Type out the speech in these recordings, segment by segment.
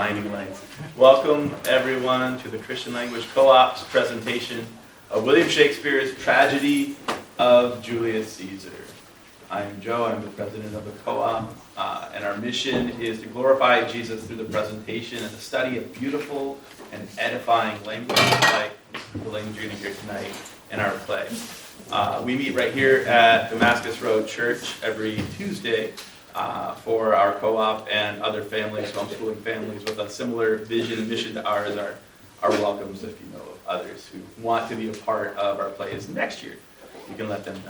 Aligning Lines. Welcome everyone to the Christian Language Co-op's presentation of William Shakespeare's tragedy of Julius Caesar. I'm Joe, I'm the president of the co-op, and our mission is to glorify Jesus through the presentation and the study of beautiful and edifying language like the language you're going to hear tonight in our play. We meet right here at Damascus Road Church every Tuesday for our co-op, and other families, homeschooling families with a similar vision and mission to ours are welcomes. If you know of others who want to be a part of our plays next year, you can let them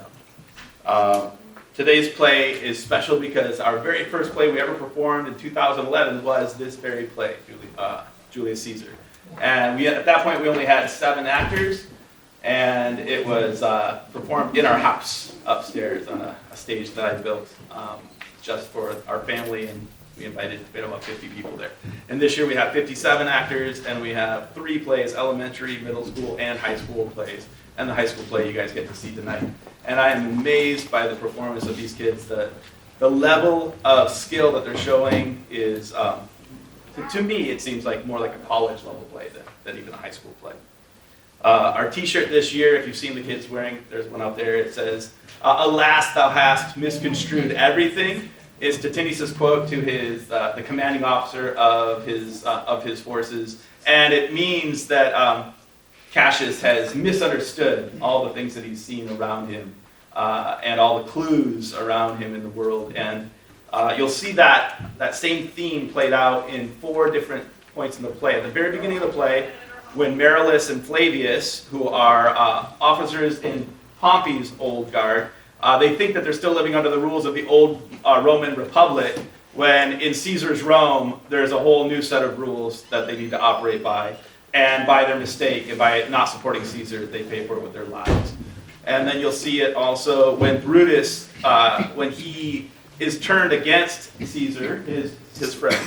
know. Today's play is special because our very first play we ever performed in 2011 was this very play, Julius Caesar. And at that point we only had 7 actors, and it was performed in our house upstairs on a stage that I built just for our family, and we had about 50 people there. And this year we have 57 actors, and we have 3 plays, elementary, middle school, and high school plays. And the high school play you guys get to see tonight. And I am amazed by the performance of these kids. The level of skill that they're showing is, to me, it seems like more like a college level play than even a high school play. Our t-shirt this year, if you've seen the kids wearing, there's one out there, it says, "Alas, thou hast misconstrued everything," is Titinius's quote to the commanding officer of his forces. And it means that Cassius has misunderstood all the things that he's seen around him, and all the clues around him in the world. And you'll see that same theme played out in 4 different points in the play. At the very beginning of the play, when Marullus and Flavius, who are officers in Pompey's old guard, they think that they're still living under the rules of the old Roman Republic, when in Caesar's Rome, there's a whole new set of rules that they need to operate by. And by their mistake, and by not supporting Caesar, they pay for it with their lives. And then you'll see it also when Brutus, when he is turned against Caesar, his friend,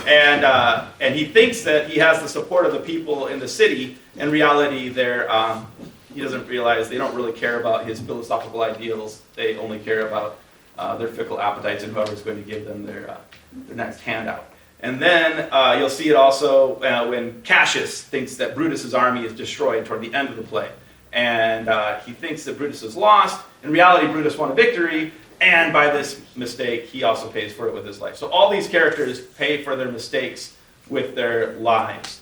and he thinks that he has the support of the people in the city. In reality, he doesn't realize they don't really care about his philosophical ideals. They only care about their fickle appetites and whoever's going to give them their next handout. And then you'll see it also when Cassius thinks that Brutus's army is destroyed toward the end of the play. And he thinks that Brutus is lost. In reality, Brutus won a victory, and by this mistake, he also pays for it with his life. So all these characters pay for their mistakes with their lives.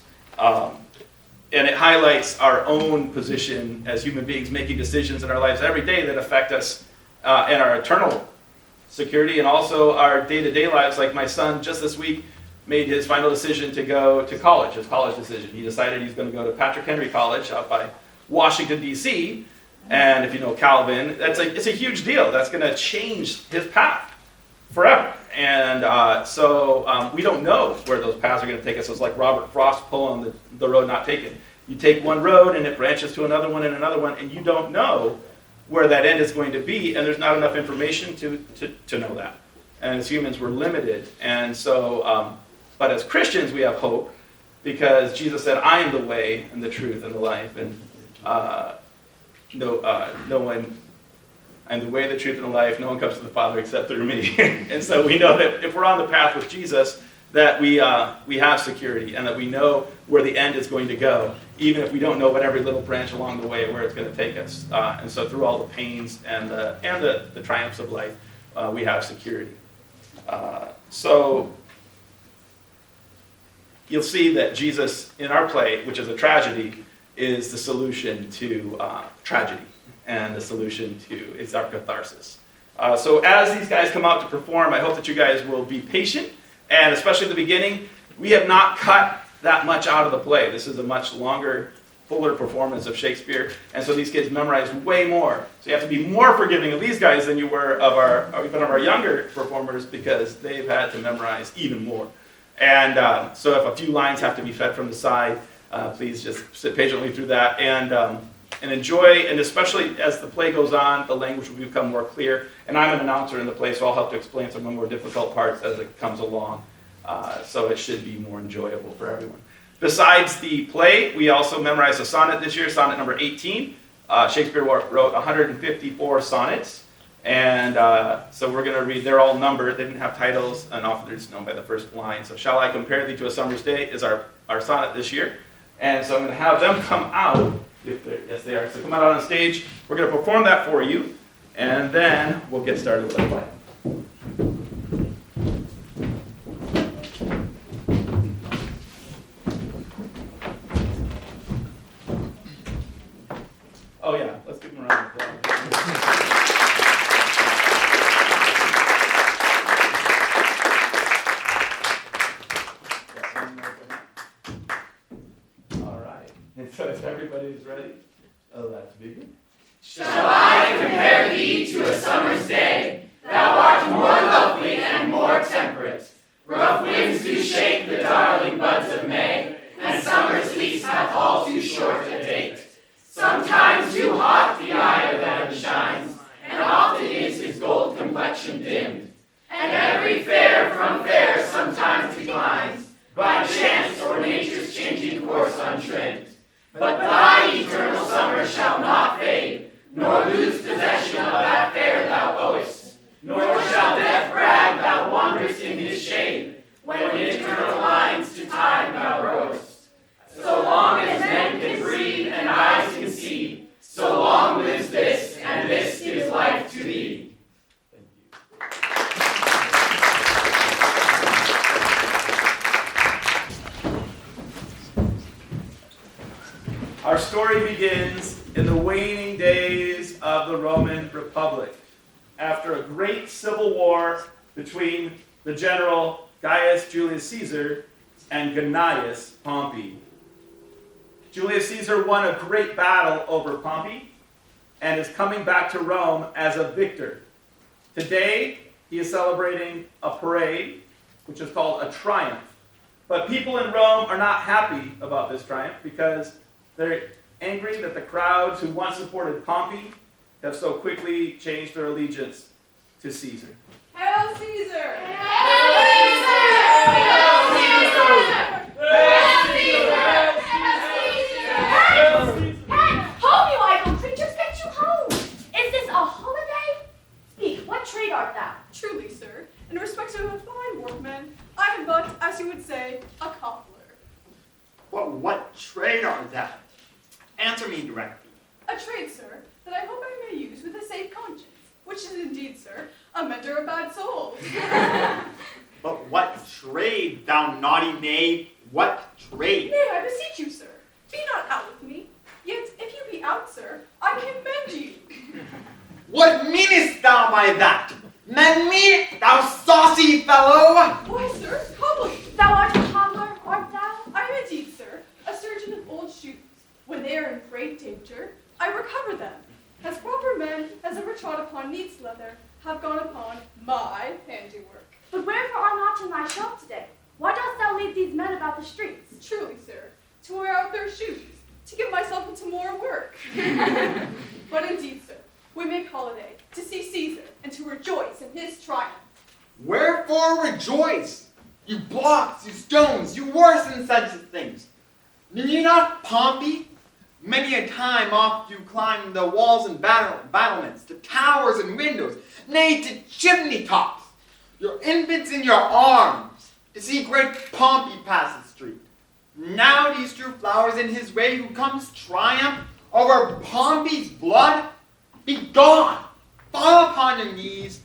And it highlights our own position as human beings, making decisions in our lives every day that affect us and our eternal security, and also our day-to-day lives. Like my son, just this week, made his final decision to go to college, his college decision. He decided he's going to go to Patrick Henry College out by Washington, D.C., and if you know Calvin, it's a huge deal. That's going to change his path forever. And so we don't know where those paths are going to take us. It's like Robert Frost's poem, The Road Not Taken. You take one road, and it branches to another one and another one, and you don't know where that end is going to be, and there's not enough information to know that. And as humans, we're limited. And so, but as Christians, we have hope, because Jesus said, "I am the way and the truth and the life." And no one, I'm the way, the truth, and the life. No one comes to the Father except through me. And so we know that if we're on the path with Jesus, that we have security, and that we know where the end is going to go, even if we don't know about every little branch along the way where it's going to take us. And so through all the pains and the triumphs of life, we have security. So you'll see that Jesus, in our play, which is a tragedy, is the solution to tragedy, and the solution is our catharsis. So as these guys come out to perform, I hope that you guys will be patient, and especially at the beginning, we have not cut that much out of the play. This is a much longer, fuller performance of Shakespeare, and so these kids memorize way more. So you have to be more forgiving of these guys than you were of our younger performers, because they've had to memorize even more. And so if a few lines have to be fed from the side, please just sit patiently through that and enjoy. And especially as the play goes on, the language will become more clear. And I'm an announcer in the play, so I'll help to explain some of the more difficult parts as it comes along. So it should be more enjoyable for everyone. Besides the play, we also memorized a sonnet this year, sonnet number 18. Shakespeare wrote 154 sonnets. And so we're going to read, they're all numbered, they didn't have titles, and often they're just known by the first line. So Shall I Compare Thee to a Summer's Day is our sonnet this year. And so I'm going to have them come out, yes they are, so come out on stage. We're going to perform that for you, and then we'll get started with the play. Oh yeah, let's give them a round of applause. All right, and so if everybody's ready, let's begin. Shall I compare thee to a summer's day? Thou art more lovely and more temperate. Rough winds do shake the darling buds of May, and summer's lease hath all too short a date. Sometimes too hot the eye of Adam shines, and often is his gold complexion dimmed. And every fair from fair sometimes declines, by chance or nature's changing course untrimmed. But thy eternal summer shall not fade, nor lose possession of that fair thou owest. Nor shall death brag thou wanderest in his shade, when eternal lines to time thou rowest. So long as men can breathe and eyes can see, so long lives this, and this gives life to thee. Our story begins in the waning days of the Roman Republic, after a great civil war between the general Gaius Julius Caesar and Gnaeus Pompey. Julius Caesar won a great battle over Pompey and is coming back to Rome as a victor. Today, he is celebrating a parade, which is called a triumph. But people in Rome are not happy about this triumph because they're angry that the crowds who once supported Pompey have so quickly changed their allegiance to Caesar. Hail Caesar! Hail Caesar! Hail Caesar! Hey, home you idle creatures, get you home! Is this a holiday? Speak, what trade art thou? Truly, sir, in respect of a fine workman, I am but, as you would say, a cobbler. Well, what trade art thou? Answer me directly. A trade, sir, that I hope I may use with a safe conscience, which is indeed, sir, a mender of bad souls. But what trade, thou naughty knave? What trade? Nay, I beseech you, sir, be not out with me. Yet, if you be out, sir, I can mend you. What meanest thou by that? Mend me, thou saucy fellow? Why, sir, cobbler. Thou art a cobbler, art thou? I am indeed, sir, a surgeon of old shoes. When they are in great danger, I recover them, as proper men as ever trod upon neat's leather have gone upon my handiwork. But wherefore art not in thy shop today? Why dost thou lead these men about the streets? Truly, sir, to wear out their shoes, to give myself into more work. But indeed, sir, we make holiday to see Caesar and to rejoice in his triumph. Wherefore rejoice? You blocks, you stones, you worse than such things. Knew you not Pompey? Many a time oft you climb the walls and battlements, to towers and windows, nay, to chimney tops, your infants in your arms, to see great Pompey pass the street. Now do you strew flowers in his way, who comes triumph over Pompey's blood? Be gone! Fall upon your knees,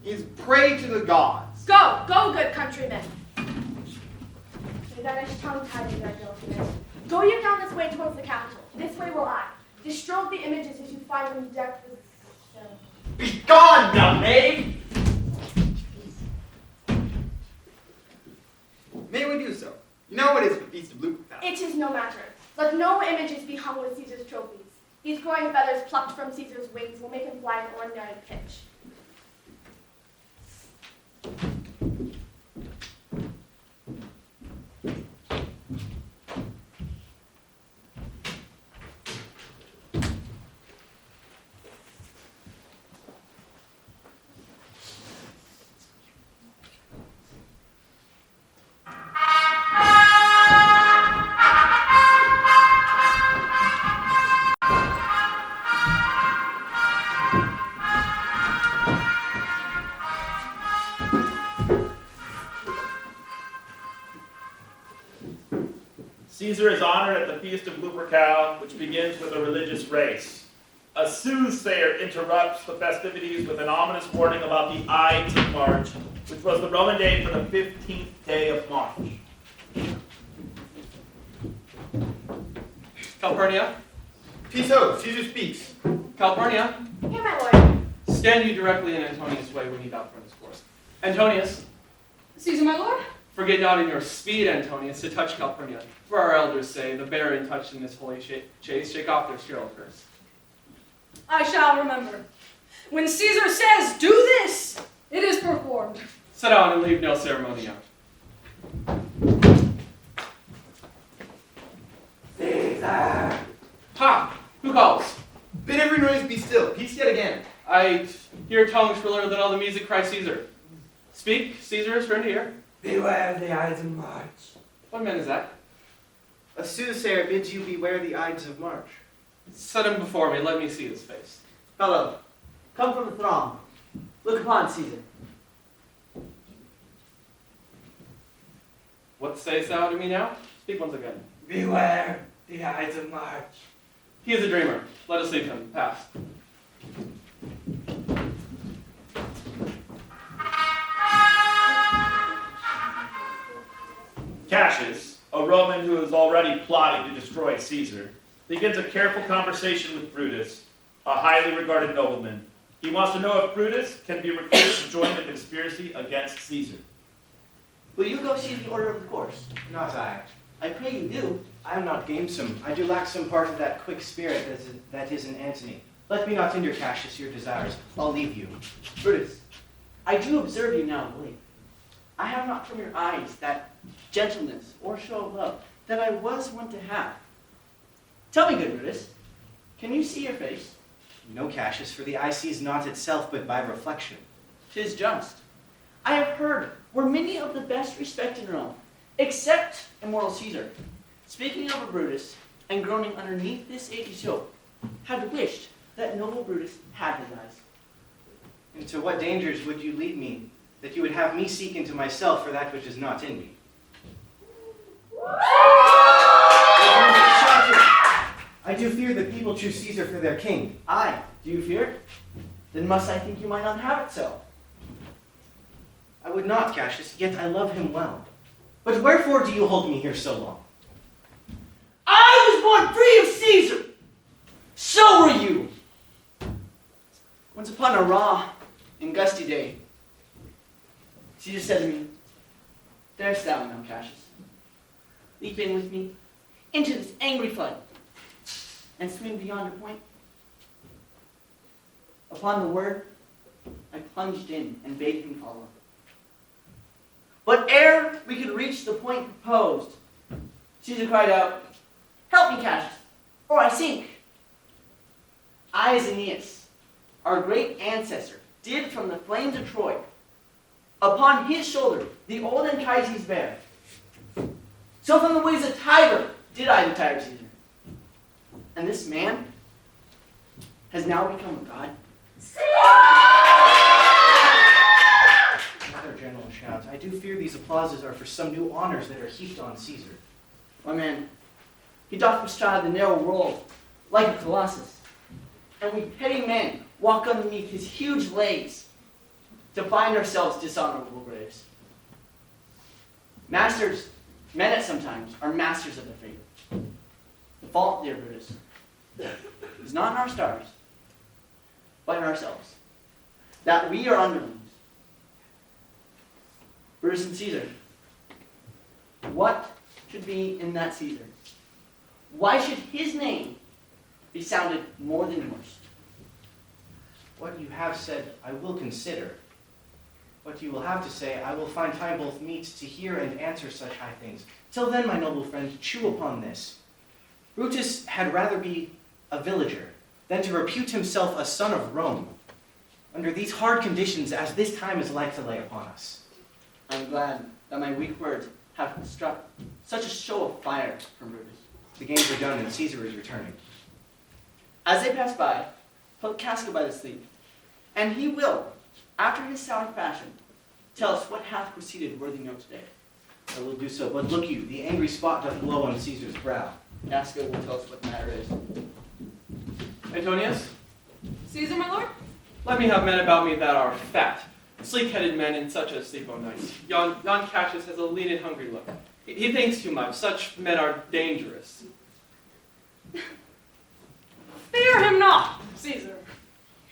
is prey to the gods. Go, go, good countrymen. May that is tongue-tied in thy guiltiness. Go you down this way towards the Capitol. This way will I. Destroy the images as you find them decked with stone. Be gone, thou knave! May we do so? You know it is the Feast of Lupercal. It is no matter. Let no images be hung with Caesar's trophies. These growing feathers plucked from Caesar's wings will make him fly an ordinary pitch. Caesar is honored at the Feast of Lupercal, which begins with a religious race. A soothsayer interrupts the festivities with an ominous warning about the Ides of March, which was the Roman day for the 15th day of March. Calpurnia? Piso, Caesar speaks. Calpurnia? Here, my lord. Stand you directly in Antonius' way when he bow for his course. Antonius, Caesar, my lord. forget not in your speed, Antonius, to touch Calpurnia. For our elders say, the barren touched in this holy chase shake off their sterile curse. I shall remember. When Caesar says, do this, it is performed. Sit down and leave no ceremony out. Caesar! Ha! Who calls? Bid every noise be still. Peace yet again. I hear tongues shriller than all the music cry Caesar. Speak, Caesar is turned to hear. Beware the Ides of March. What man is that? A soothsayer bids you beware the Ides of March. Set him before me, let me see his face. Fellow, come from the throng. Look upon Caesar. What sayest thou to me now? Speak once again. Beware the Ides of March. He is a dreamer. Let us leave him. Pass. Cassius, a Roman who is already plotting to destroy Caesar, begins a careful conversation with Brutus, a highly regarded nobleman. He wants to know if Brutus can be recruited to join the conspiracy against Caesar. Will you go see the order of the course? Not I. I pray you do. I am not gamesome. I do lack some part of that quick spirit that is in Antony. Let me not hinder, Cassius, your desires. I'll leave you. Brutus, I do observe you now, William. I have not from your eyes that gentleness or show of love that I was wont to have. Tell me, good Brutus, can you see your face? No, Cassius, for the eye sees not itself but by reflection. 'Tis just. I have heard were many of the best respect in Rome, except immortal Caesar, speaking of a Brutus and groaning underneath this 82, had wished that noble Brutus had his eyes. Into what dangers would you lead me, that you would have me seek into myself for that which is not in me? I do fear that people choose Caesar for their king. Aye, do you fear it? Then must I think you might not have it so. I would not, Cassius, yet I love him well. But wherefore do you hold me here so long? I was born free of Caesar! So were you! Once upon a raw and gusty day, Caesar said to me, "Darest thou now, Cassius, leap in with me into this angry flood and swim beyond a point?" Upon the word, I plunged in and bade him follow. But ere we could reach the point proposed, Caesar cried out, "Help me, Cassius, or I sink." I, as Aeneas, our great ancestor, did from the flames of Troy, upon his shoulder the old Anchises bear. So from the waves of Tiber did I the tired Caesar. And this man has now become a god. Another general shout. I do fear these applauses are for some new honors that are heaped on Caesar. My man, he doth bestride the narrow world like a colossus. And we petty men walk underneath his huge legs to find ourselves dishonorable graves. Masters, men at sometimes, are masters of their fate. The fault, dear Brutus, is not in our stars, but in ourselves, that we are underlings. Brutus and Caesar, what should be in that Caesar? Why should his name be sounded more than yours? What you have said, I will consider. What you will have to say, I will find time both meet to hear and answer such high things. Till then, my noble friend, chew upon this. Brutus had rather be a villager than to repute himself a son of Rome, under these hard conditions as this time is like to lay upon us. I am glad that my weak words have struck such a show of fire from Brutus. The games are done and Caesar is returning. As they pass by, he'll Casca by the sleeve, and he will, after his sour fashion, tell us what hath proceeded worthy note today. I will do so, but look you, the angry spot doth glow on Caesar's brow. Casca will tell us what the matter is. Antonius, Caesar, my lord? let me have men about me that are fat, sleek-headed men and such as sleep o' nights. Yon Cassius has a lean and hungry look. He thinks too much. Such men are dangerous. Fear him not, Caesar.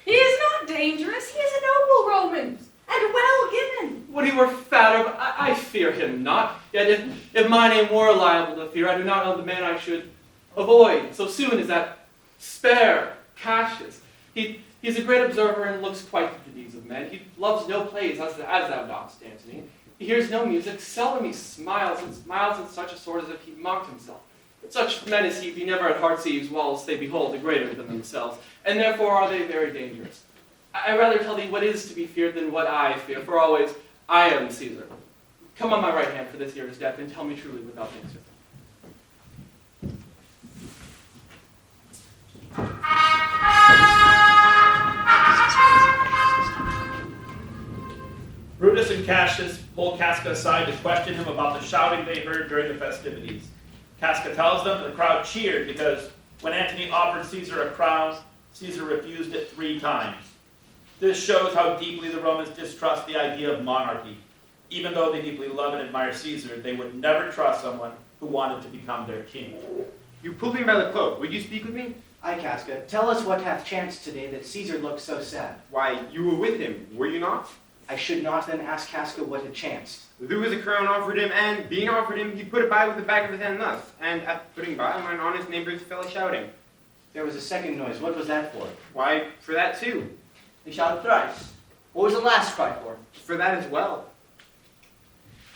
He is not dangerous. He is a noble Roman, and well given. Would he were fatter, but I fear him not. Yet if my name were liable to fear, I do not know the man I should avoid so soon as that spare Cassius. He's a great observer and looks quite at the deeds of men. He loves no plays, as thou dost, Antony. He hears no music, seldom he smiles, and smiles in such a sort as if he mocked himself. Such men as he be never at heart sees, whilst they behold the greater than themselves, and therefore are they very dangerous. I rather tell thee what is to be feared than what I fear, for always I am Caesar. Come on my right hand for this year's death, and tell me truly without answer. Brutus and Cassius pull Casca aside to question him about the shouting they heard during the festivities. Casca tells them the crowd cheered because when Antony offered Caesar a crown, Caesar refused it 3 times. This shows how deeply the Romans distrust the idea of monarchy. Even though they deeply love and admire Caesar, they would never trust someone who wanted to become their king. You pulled me by the cloak. Would you speak with me? Aye, Casca, tell us what hath chanced today that Caesar looks so sad. Why, you were with him, were you not? I should not then ask Casca what had chanced. There was a crown offered him, and being offered him, he put it by with the back of his hand thus. And at putting by, mine honest neighbors fell shouting. There was a second noise. What was that for? Why, for that too. They shouted thrice. What was the last cry for? For that as well.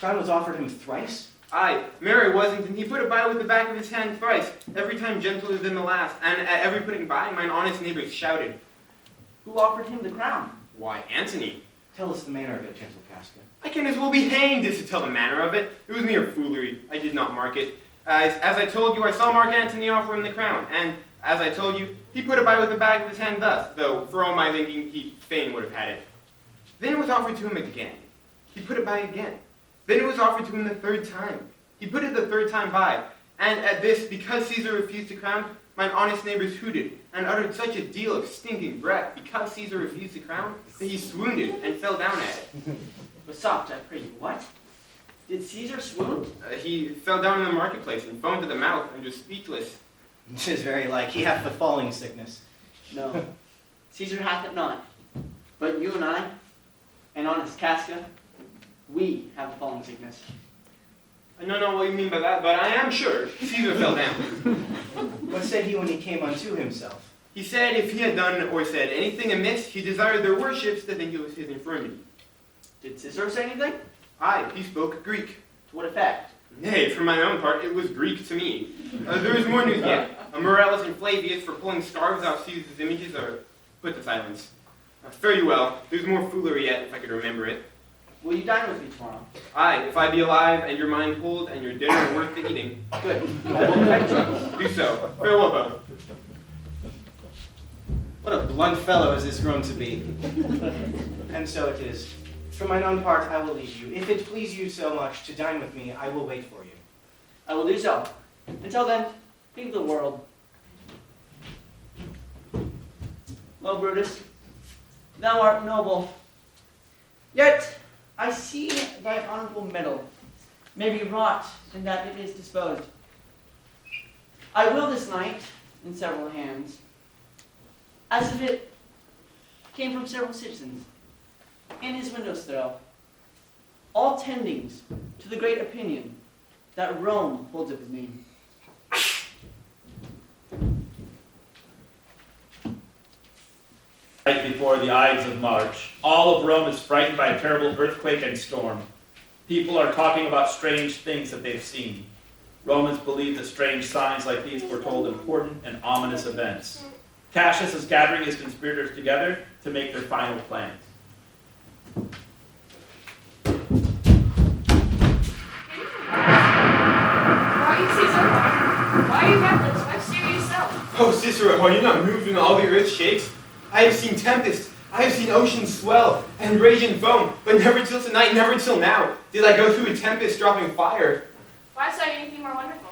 Crown was offered him thrice? Aye, Mary wasn't, and he put it by with the back of his hand thrice, every time gentler than the last. And at every putting by, mine honest neighbors shouted. Who offered him the crown? Why, Antony. Tell us the manner of it, gentle Casca. I can as well be hanged as to tell the manner of it. It was mere foolery. I did not mark it. As I told you, I saw Mark Antony offer him the crown, and as I told you, he put it by with the back of his hand thus, though for all my thinking, he fain would have had it. Then it was offered to him again. He put it by again. Then it was offered to him the 3rd time. He put it the 3rd time by, and at this, because Caesar refused the crown, mine honest neighbors hooted, and uttered such a deal of stinking breath, because Caesar refused the crown, that he swooned and fell down at it. But soft, I pray you. What? Did Caesar swoon? He fell down in the marketplace and foamed to the mouth and was speechless. 'Tis very like. He hath the falling sickness. No. Caesar hath it not. But you and I, and honest Casca, we have the falling sickness. I don't know what you mean by that, but I am sure Caesar fell down. What said he when he came unto himself? He said if he had done or said anything amiss, he desired their worships to think it was his infirmity. Did Caesar say anything? Aye, he spoke Greek. To what effect? Nay, for my own part, it was Greek to me. There is more news yet. Morellus and Flavius, for pulling scarves out Caesar's images, are put to silence. Fare you well. There's more foolery yet, if I could remember it. Will you dine with me tomorrow? Aye, if I be alive, and your mind cold, and your dinner worth the eating. Good. I will expect you. Do so. Farewell, both. What a blunt fellow is this grown to be. And so it is. For mine own part, I will leave you. If it please you so much to dine with me, I will wait for you. I will do so. Until then, think of the world. Lo, Brutus, thou art noble. Yet I see thy honorable medal may be wrought in that it is disposed. I will this night, in several hands, as if it came from several citizens, in his window's throw, all tendings to the great opinion that Rome holds of his name. Right before the Ides of March, all of Rome is frightened by a terrible earthquake and storm. People are talking about strange things that they've seen. Romans believe that strange signs like these foretold important and ominous events. Cassius is gathering his conspirators together to make their final plans. Why, Caesar? Why are you breathless? Why steer yourself? Oh, Cicero, are you not moved when all the earth shakes? I have seen tempest. I have seen oceans swell and rage and foam, but never till tonight, never till now, did I go through a tempest dropping fire. Why saw you anything more wonderful?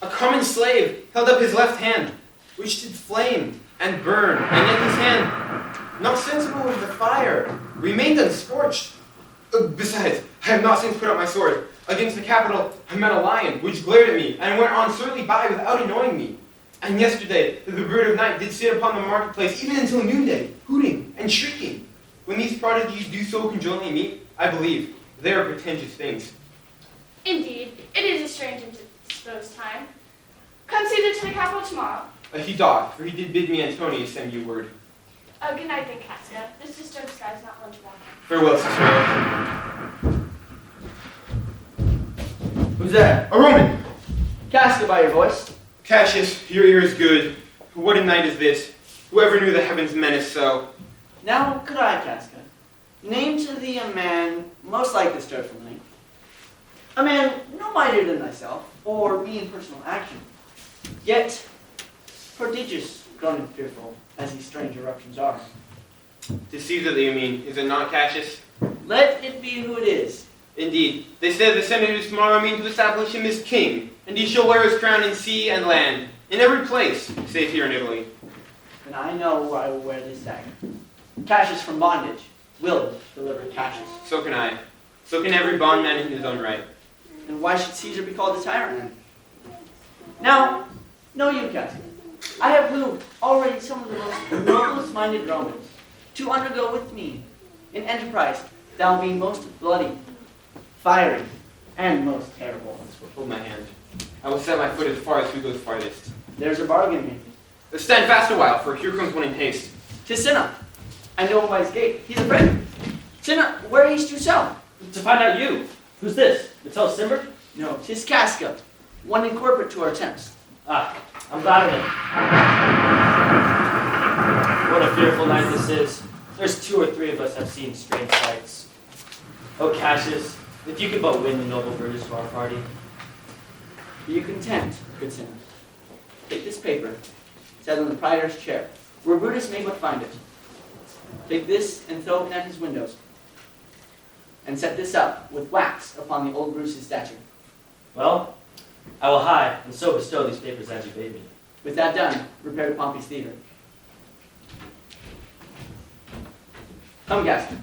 A common slave held up his left hand, which did flame and burn, and yet his hand, not sensible of the fire, remained unscorched. Besides, I have not since put up my sword. Against the capital, I met a lion, which glared at me, and went on surly by without annoying me. And yesterday, the bird of night did sit upon the marketplace even until noonday, hooting and shrieking. When these prodigies do so conjointly meet, I believe, they are portentous things. Indeed, it is a strange and disposed time. Come Caesar to the capital tomorrow. He doth, for he did bid me Antonius send you word. Oh, good night, then, Cassia. This disturbed sky is not one to walk in. Farewell, Cicero. Who's there? A Roman! Casca by your voice. Cassius, your ear is good. What a night is this? Whoever knew the heavens menace so? Now could I, Casca, name to thee a man most like this dreadful night. A man no mightier than thyself, or me in personal action, yet prodigious, grown and fearful, as these strange eruptions are. To Caesar, that you mean, is it not, Cassius? Let it be who it is. Indeed. They say the senators tomorrow mean to establish him as king, and he shall wear his crown in sea and land, in every place, save here in Italy. Then I know where I will wear this dagger. Cassius from bondage will deliver Cassius. So can I. So can every bondman in his own right. And why should Caesar be called a tyrant then? Now, know you, Casca, I have moved already some of the most noblest minded Romans to undergo with me an enterprise that will be most bloody, fiery, and most terrible. Hold my hand. I will set my foot as far as who goes farthest. There's a bargain made. Stand fast a while, for here comes one in haste. 'Tis Cinna. I know him by his gait. He's a friend. Cinna, where haste you so? To find out you. Who's this? Mattel Simber? No, 'tis Casca, one incorporate to our attempts. Ah, I'm glad of it. What a fearful night this is. There's 2 or 3 of us have seen strange sights. Oh, Cassius, if you could but win the noble Brutus to our party. Be you content, good Cinna. Take this paper, set on the praetor's chair, where Brutus may but find it. Take this and throw it at his windows, and set this up with wax upon the old Brutus's statue. Well, I will hide and so bestow these papers as you bade me. With that done, repair to Pompey's theater. Come, Casca.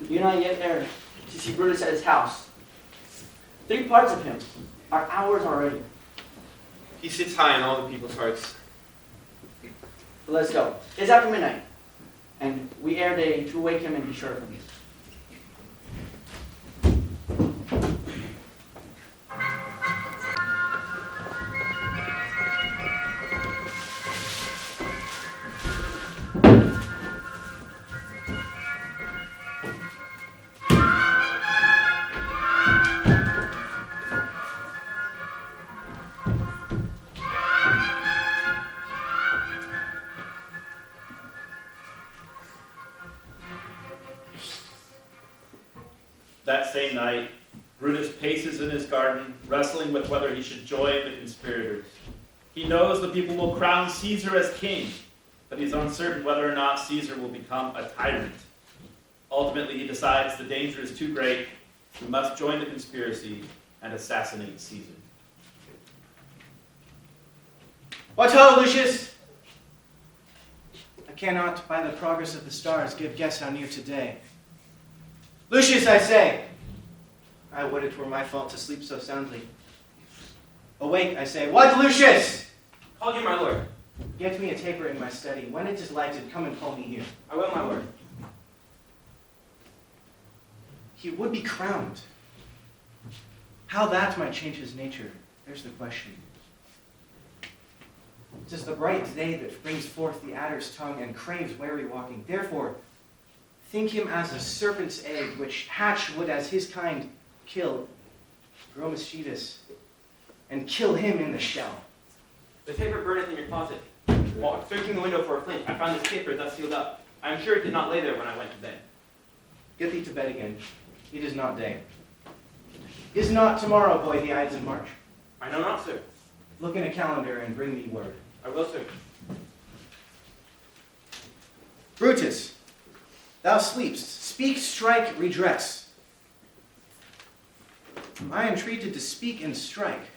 You not yet erred to see Brutus at his house. 3 parts of him are ours already. He sits high in all the people's hearts. But let's go. It's after midnight, and we ere day to wake him and be sure of him. That same night, Brutus paces in his garden, wrestling with whether he should join the conspirators. He knows the people will crown Caesar as king, but he's uncertain whether or not Caesar will become a tyrant. Ultimately, he decides the danger is too great. He must join the conspiracy and assassinate Caesar. What ho, Lucius! I cannot, by the progress of the stars, give guess how near today. Lucius, I say! I would it were my fault to sleep so soundly. Awake, I say. What, Lucius? Call you, my lord. Get me a taper in my study. When it is lighted, come and call me here. I will, my lord. He would be crowned. How that might change his nature, there's the question. 'Tis the bright day that brings forth the adder's tongue and craves wary walking. Therefore, think him as a serpent's egg, which hatch would as his kind kill, grow mischievous, and kill him in the shell. The taper burneth in your closet. While searching the window for a flint, I found this paper thus sealed up. I am sure it did not lay there when I went to bed. Get thee to bed again. It is not day. Is not tomorrow, boy, the Ides of March? I know not, sir. Look in a calendar and bring me word. I will, sir. Brutus, Thou sleepst. Speak, strike, redress. I entreated to speak and strike.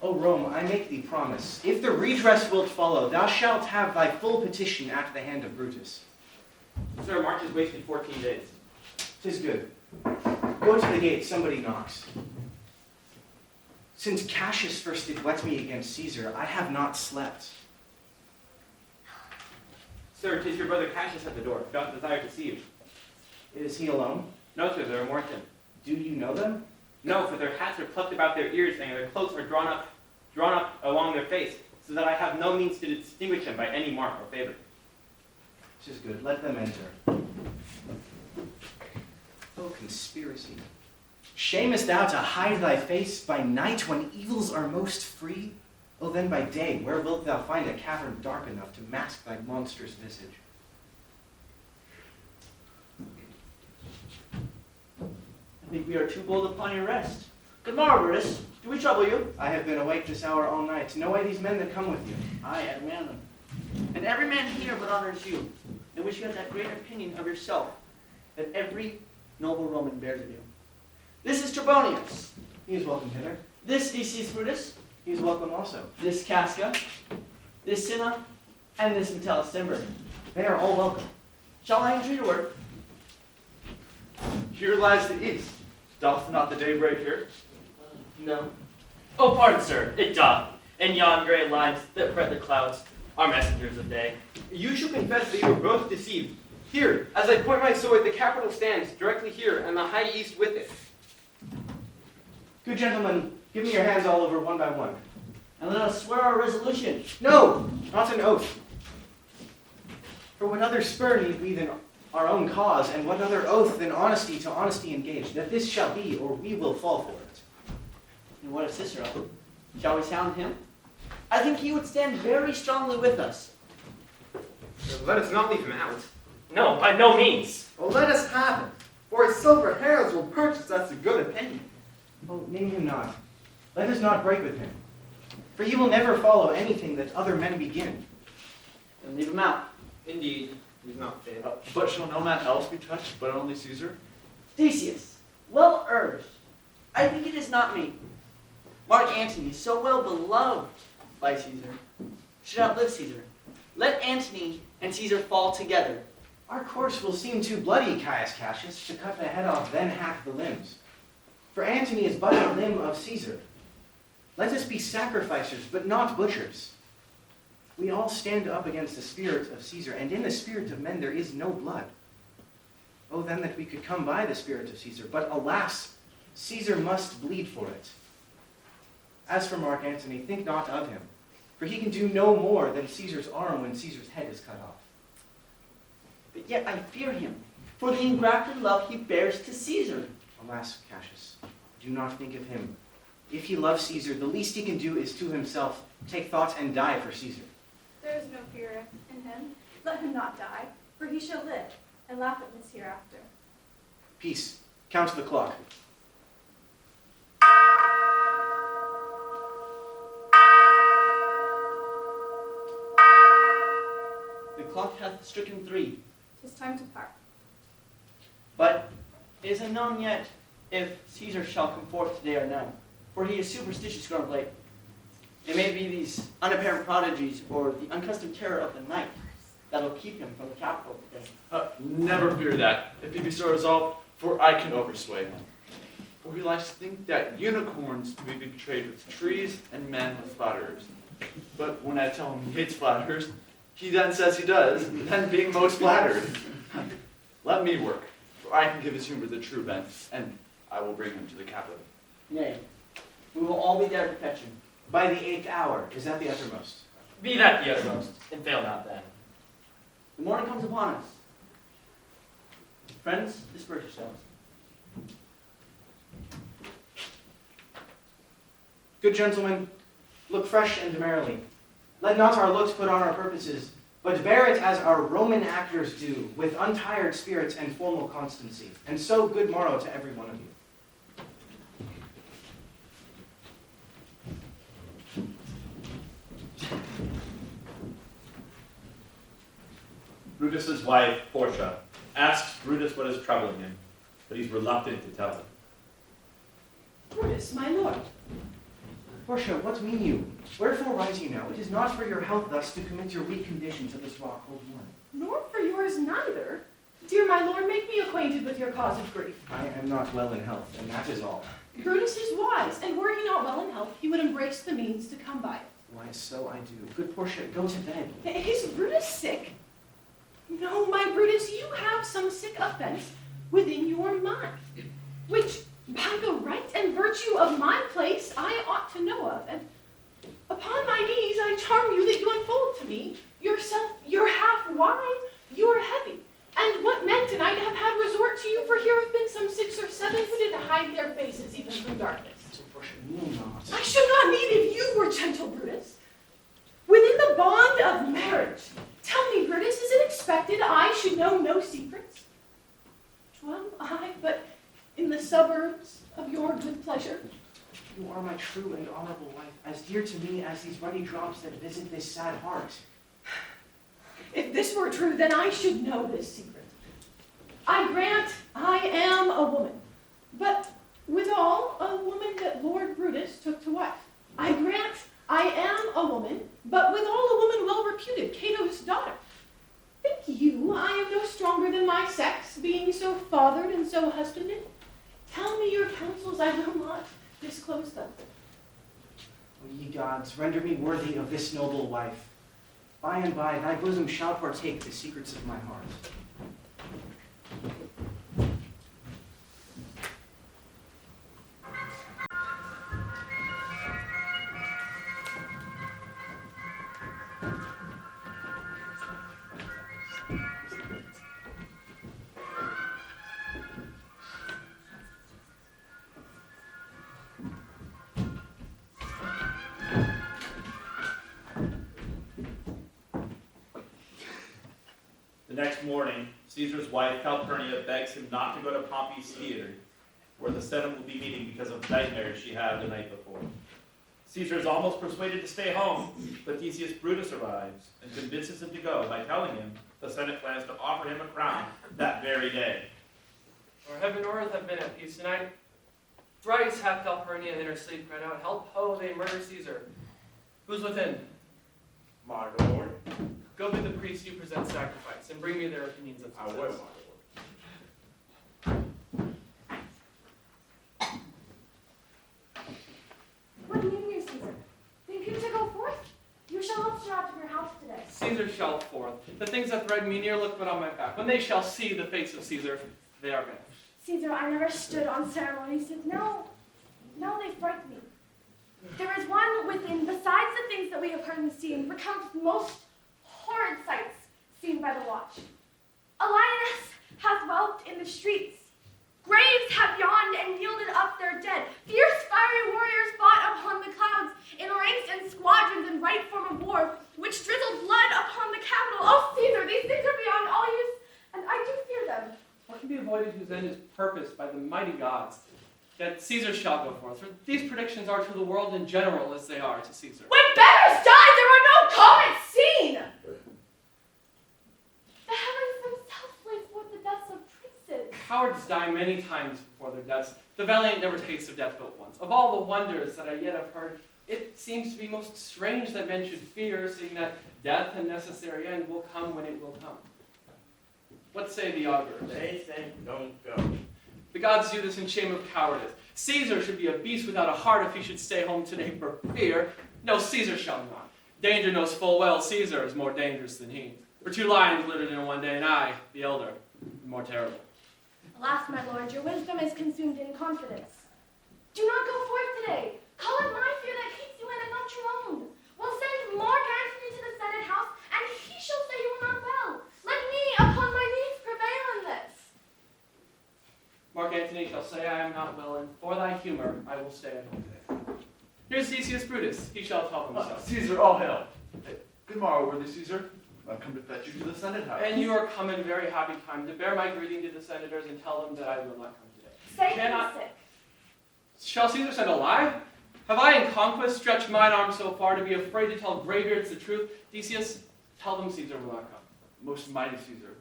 O Rome, I make thee promise. If the redress wilt follow, thou shalt have thy full petition at the hand of Brutus. Sir, March has wasted 14 days. 'Tis good. Go to the gate, somebody knocks. Since Cassius first did wet me against Caesar, I have not slept. Sir, 'tis your brother Cassius at the door. Doth desire to see you. Is he alone? No, sir, there are more of them. Do you know them? No, for their hats are plucked about their ears, and their cloaks are drawn up along their face, so that I have no means to distinguish them by any mark or favor. 'Tis good. Let them enter. O conspiracy! Shamest thou to hide thy face by night when evils are most free? O then by day, where wilt thou find a cavern dark enough to mask thy monstrous visage? I think we are too bold upon your rest. Good morrow, Brutus. Do we trouble you? I have been awake this hour all night. Know I these men that come with you? I admire them. And every man here but honors you, in which you have that great opinion of yourself that every noble Roman bears of you. This is Trebonius. He is welcome hither. This Decius Brutus. He is welcome also. This Casca. This Cinna. And this Metellus Timber. They are all welcome. Shall I entreat a word? Here lies the east. Doth not the day break here? No. Oh, pardon, sir, it doth. And yon gray lines that fret the clouds are messengers of day. You shall confess that you were both deceived. Here, as I point my sword, the capital stands directly here, and the high east with it. Good gentlemen, give me your hands all over one by one. And let us swear our resolution. No, not an oath. For what other spur need we than our own cause, and what other oath than honesty to honesty engage, that this shall be, or we will fall for it. And what of Cicero? Shall we sound him? I think he would stand very strongly with us. Let us not leave him out. No, by no means. Well, let us have him, for his silver hairs will purchase us a good opinion. Oh, name him not. Let us not break with him. For he will never follow anything that other men begin. Then leave him out. Indeed, he's not fit. But shall no man else be touched, but only Caesar? Decius, well urged. I think it is not me. Mark Antony, so well beloved by Caesar, should outlive Caesar. Let Antony and Caesar fall together. Our course will seem too bloody, Caius Cassius, to cut the head off, then hack the limbs. For Antony is but a limb of Caesar. Let us be sacrificers, but not butchers. We all stand up against the spirit of Caesar, and in the spirit of men there is no blood. Oh, then that we could come by the spirit of Caesar, but alas, Caesar must bleed for it. As for Mark Antony, think not of him, for he can do no more than Caesar's arm when Caesar's head is cut off. But yet I fear him, for the engrafted love he bears to Caesar. Alas, Cassius, do not think of him. If he loves Caesar, the least he can do is to himself take thought and die for Caesar. There is no fear in him. Let him not die, for he shall live and laugh at this hereafter. Peace. Count the clock. The clock hath stricken 3, 'Tis time to part. but it is unknown yet if Caesar shall come forth today or no, for he is superstitious grown of late. It may be these unapparent prodigies or the unaccustomed terror of the night that'll keep him from the capital today. Never fear that, if he be so resolved, for I can oversway him. For he likes to think that unicorns may be betrayed with trees and men with flatterers. But when I tell him he hates flatterers, he then says he does, then being most flattered. Let me work, for I can give his humor the true bent, and I will bring him to the capital. Nay, we will all be there to fetch him. By the 8th hour, is that the uttermost? Be that the uttermost, and fail not then. The morning comes upon us. Friends, disperse yourselves. Good gentlemen, look fresh and merrily. Let not our looks put on our purposes, but bear it as our Roman actors do, with untired spirits and formal constancy. And so good morrow to every one of you. Brutus's wife, Portia, asks Brutus what is troubling him, but he's reluctant to tell her. Brutus, my lord. Portia, what mean you? Wherefore rise ye now? It is not for your health thus to commit your weak condition to this rock hold one. Nor for yours neither. Dear my lord, make me acquainted with your cause of grief. I am not well in health, and that is all. Brutus is wise, and were he not well in health, he would embrace the means to come by it. Why, so I do. Good Portia, go to bed. Is Brutus sick? No, my Brutus, you have some sick offense within your mind, which by the right and virtue of my place I ought to know of, and upon my knees I charm you that you unfold to me yourself. You're half wine, you're heavy. And what men tonight have had resort to you, for here have been some 6 or 7 who did hide their faces even from darkness. So Portia, kneel not. I should not need if you were gentle, Brutus. Within the bond of marriage, tell me, Brutus, is it expected I should know no secrets? Dwell I but in the suburbs of your good pleasure? You are my true and honorable wife, as dear to me as these ruddy drops that visit this sad heart. If this were true, then I should know this secret. I grant I am a woman, but withal a woman that Lord Brutus took to wife. I grant I am a woman, but withal a woman well reputed, Cato's daughter. Think you I am no stronger than my sex, being so fathered and so husbanded? Tell me your counsels, I will not disclose them. O ye gods, render me worthy of this noble wife. By and by, thy bosom shall partake the secrets of my heart. The next morning, Caesar's wife, Calpurnia, begs him not to go to Pompey's theater, where the Senate will be meeting because of nightmares she had the night before. Caesar is almost persuaded to stay home, but Decius Brutus arrives and convinces him to go by telling him the Senate plans to offer him a crown that very day. For heaven or earth have been at peace tonight. Thrice hath Calpurnia in her sleep cried out, help, ho, they murder Caesar. Who's within? My lord, Go bid the priests you present sacrifice, and bring me their opinions of I success. will, my lord. What do you mean, Caesar? Think you to go forth? You shall not stir out of your house today. Caesar shall forth. The things that thread me near look but on my back. When they shall see the face of Caesar, they are banished. Caesar, I never stood on ceremonies. No, they frighten me. There is one within, besides the things that we have heard and seen, recounts most horrid sights seen by the watch. A lioness hath whelped in the streets. Graves have yawned and yielded up their dead. Fierce fiery warriors fought upon the clouds, in ranks and squadrons in right form of war, which drizzled blood upon the Capitol. Oh, Caesar, these things are beyond all use, and I do fear them. What can be avoided whose end is purposed by the mighty gods? Yet Caesar shall go forth, for these predictions are to the world in general as they are to Caesar. When beggars died, there were no comets seen! The heavens themselves place forth the deaths of princes. Cowards die many times before their deaths. The valiant never taste of death but once. Of all the wonders that I yet have heard, it seems to be most strange that men should fear, seeing that death and necessary end will come when it will come. What say the augurs? They think don't go. The gods do this in shame of cowardice. Caesar should be a beast without a heart if he should stay home today for fear. No, Caesar shall not. Danger knows full well Caesar is more dangerous than he. For 2 lions littered in one day, and I, the elder, am more terrible. Alas, my lord, your wisdom is consumed in confidence. Do not go forth today. Call it my fear that keeps you in and not your own. We'll send Mark Antony to the Senate house, and he shall say you are not well. Let me, upon my knees, prevail in this. Mark Antony shall say I am not well, and for thy humor I will stay at home today. Here's Decius Brutus. He shall tell himself. Caesar, all hail. Hey, good morrow, worthy Caesar. I've come to fetch you to the Senate house. And you are come in very happy time to bear my greeting to the senators and tell them that I will not come today. Say Cannot- he's sick. Shall Caesar send a lie? Have I in conquest stretched mine arm so far to be afraid to tell graybeards the truth? Decius, tell them Caesar will not come. most mighty Caesar,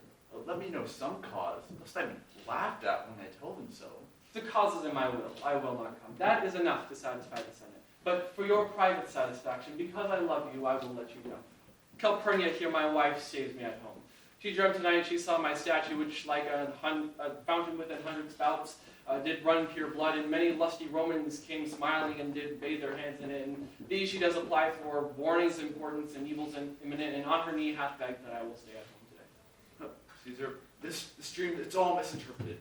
let me know some cause, lest I be laughed at when I tell them so. The cause is in my will. I will not come. That is enough to satisfy the Senate. But for your private satisfaction, because I love you, I will let you go. Calpurnia here, my wife, saves me at home. She dreamt tonight, she saw my statue, which like a fountain with 100 spouts, did run pure blood, and many lusty Romans came smiling and did bathe their hands in it. And these she does apply for warnings, importance, and evils imminent, and on her knee hath begged that I will stay at home today. Caesar, this dream, it's all misinterpreted.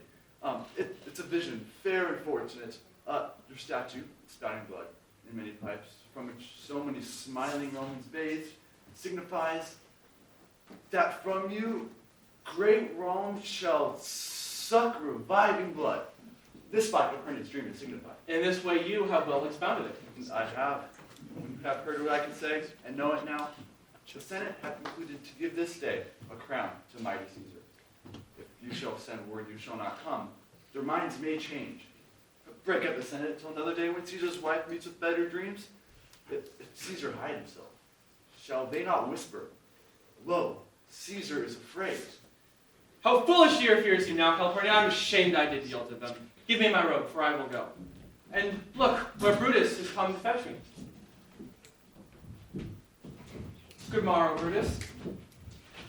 It's a vision, fair and fortunate. Your statue, spouting blood in many pipes, from which so many smiling Romans bathed, signifies that from you great Rome shall suck reviving blood. This by Calpurnia's dream is signified. In this way you have well expounded it. I have. You have heard what I can say, and know it now. The Senate hath concluded to give this day a crown to mighty Caesar. If you shall send word you shall not come, their minds may change. Break up the Senate till another day when Caesar's wife meets with better dreams. If Caesar hide himself, shall they not whisper, lo, Caesar is afraid? How foolish your fears you now, Calpurnia. I'm ashamed I did yield to them. Give me my robe, for I will go. And look, where Brutus has come to fetch me. Good morrow, Brutus.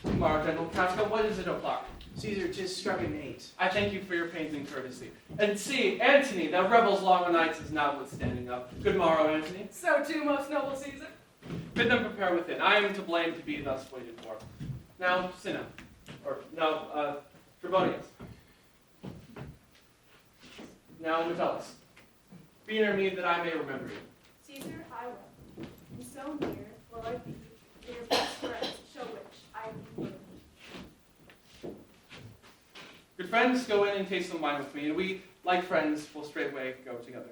Good morrow, General Casca. What is it o'clock? Caesar, 'tis struck an 8. I thank you for your pains and courtesy. And see, Antony, thou rebels long o' nights, is notwithstanding up. Good morrow, Antony. So too, most noble Caesar. Bid them prepare within. I am to blame to be thus waited for. Now, Cinna. Trebonius. Now, Metellus. Be near me that I may remember you. Caesar, I will. And so near will I be, that your best friends show which I am. Good friends, go in and taste some wine with me, and we, like friends, will straightway go together.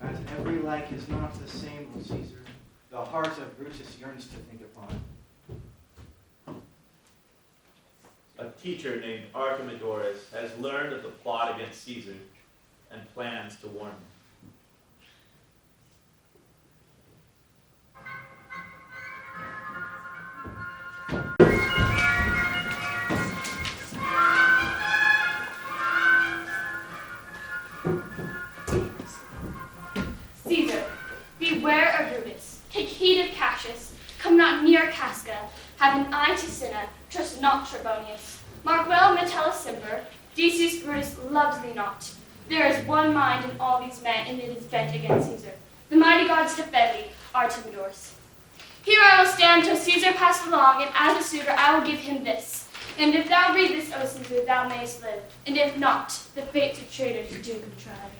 As every like is not the same, O Caesar, the heart of Brutus yearns to think upon. A teacher named Archimedorus has learned of the plot against Caesar and plans to warn him. Caesar, beware of Brutus. Take heed of Cassius. Come not near Casca. Have an eye to Cinna. Trust not Trebonius. Mark well Metellus Cimber. Decius Brutus loves thee not. There is one mind in all these men, and it is bent against Caesar. The mighty gods defend thee, Artemidorus. Here I will stand till Caesar pass along, and as a suitor I will give him this. And if thou read this, O Caesar, thou mayest live. And if not, the fates of traitors do contrive.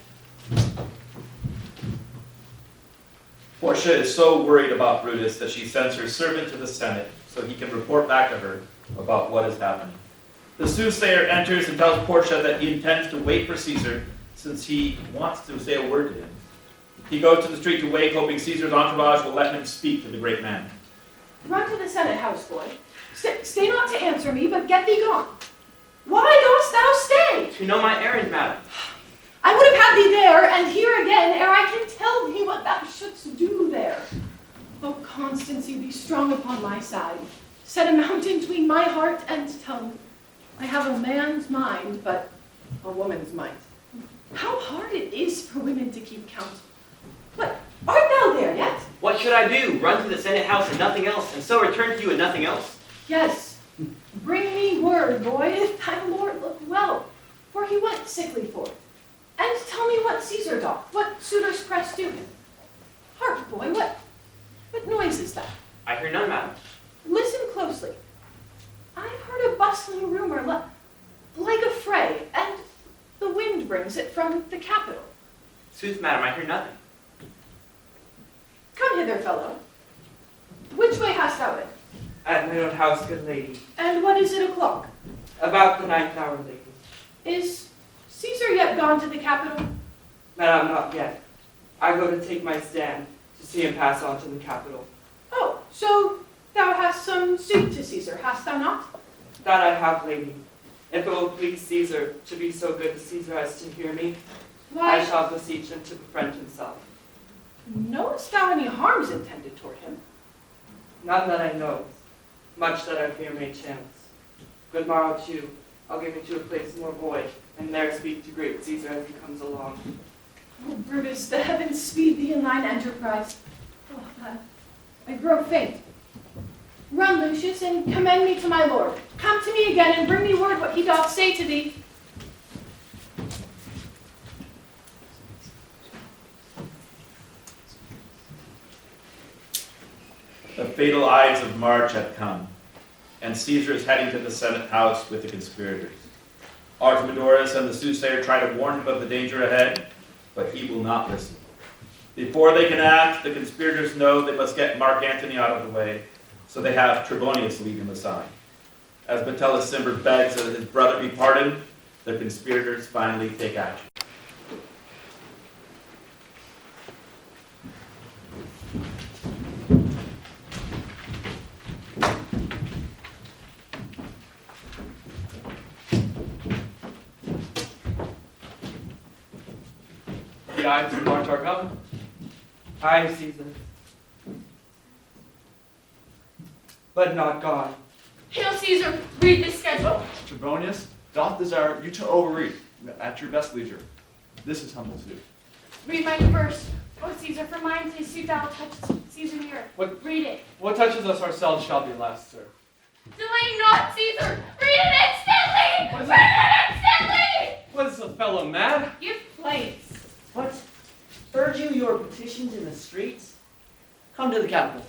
Portia is so worried about Brutus that she sends her servant to the Senate so he can report back to her about what is happening. The soothsayer enters and tells Portia that he intends to wait for Caesar since he wants to say a word to him. He goes to the street to wait, hoping Caesar's entourage will let him speak to the great man. Run to the Senate house, boy. Stay not to answer me, but get thee gone. Why dost thou stay? To know my errand, madam. I would have had thee there, and here again, ere I can tell thee what thou shouldst do there. O constancy, be strong upon my side. Set a mountain between my heart and tongue. I have a man's mind, but a woman's might. How hard it is for women to keep counsel. What, art thou there yet? What should I do? Run to the Senate house and nothing else, and so return to you and nothing else? Yes. Bring me word, boy, if thy lord look well, for he went sickly forth. And tell me what Caesar doth, what suitors press to him. Hark, boy, what noise is that? I hear none, madam. Listen closely. I've heard a bustling rumor like a fray, and the wind brings it from the capital. Sooth, madam, I hear nothing. Come hither, fellow. Which way hast thou been? At my own house, good lady. And what is it o'clock? About the 9th hour, lady. Is Caesar yet gone to the capital? Madam, not yet. I go to take my stand to see him pass on to the capital. Oh, so thou hast some suit to Caesar, hast thou not? That I have, lady. If it will please Caesar to be so good to Caesar as to hear me, I shall beseech him to befriend himself. Knowest thou any harms intended toward him? None that I know. Much that I fear may chance. Good morrow too. I'll give me to a place more void, and there speak to great Caesar as he comes along. Oh, Brutus, the heavens speed thee in thine enterprise. Oh, I grow faint. Run, Lucius, and commend me to my lord. Come to me again, and bring me word what he doth say to thee. The fatal Ides of March had come, and Caesar is heading to the Senate house with the conspirators. Artemidorus and the soothsayer try to warn him of the danger ahead, but he will not listen. Before they can act, the conspirators know they must get Mark Antony out of the way, so they have Trebonius lead him aside. As Metellus Cimber begs that his brother be pardoned, the conspirators finally take action. The Ides of March are come. I, Caesar. But not gone. Hail Caesar, read this schedule. Trebonius doth desire you to overread at your best leisure. This is humble suit. Read mine first. O Caesar, for mine says suit thou touch Caesar near. What- Read it. What touches us ourselves shall be last, sir. Delay not, Caesar. Read it instantly. What is Read it instantly. What is the fellow mad? Give place. What? Urge you your petitions in the streets? Come to the capital.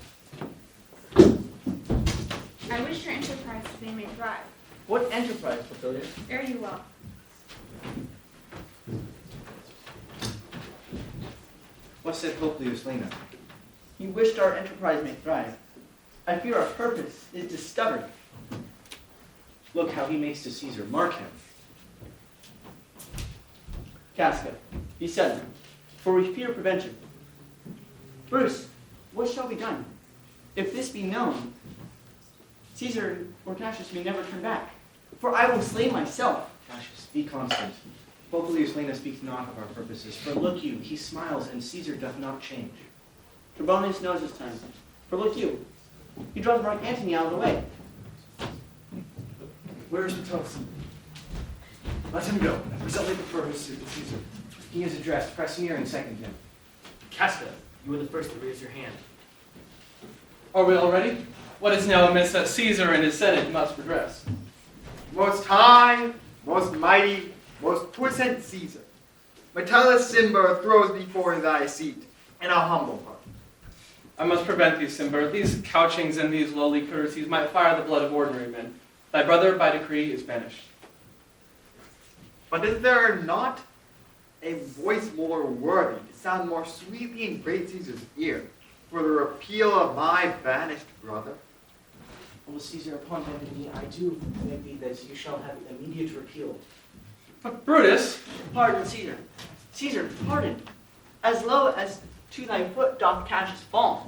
I wish your enterprise they may thrive. What enterprise, Papilius? Fare you well. What said Publius Lena? He wished our enterprise may thrive. I fear our purpose is discovered. Look how he makes to Caesar. Mark him. Casca, be sudden, for we fear prevention. Bruce, what shall be done? If this be known, Caesar or Cassius may never turn back, for I will slay myself. Cassius, be constant. Publius Lena speaks not of our purposes, for look you, he smiles, and Caesar doth not change. Trebonius knows his time, for look you, he draws Mark Antony out of the way. Where is Metellus? Let him go, and presently prefer his suit to Caesar. He is addressed. Press near and second him. Casca, you were the first to raise your hand. Are we all ready? What is now amiss that Caesar and his Senate must redress? Most high, most mighty, most puissant Caesar, Metellus Cimber throws before thy seat in a humble heart. I must prevent these, Cimber. These couchings and these lowly courtesies might fire the blood of ordinary men. Thy brother, by decree, is banished. But is there not a voice more worthy to sound more sweetly in great Caesar's ear for the repeal of my banished brother? O Caesar, upon bending knee, I do beg thee that you shall have immediate repeal. But Brutus, Pardon, Caesar. Caesar, pardon. As low as to thy foot doth Cassius fall,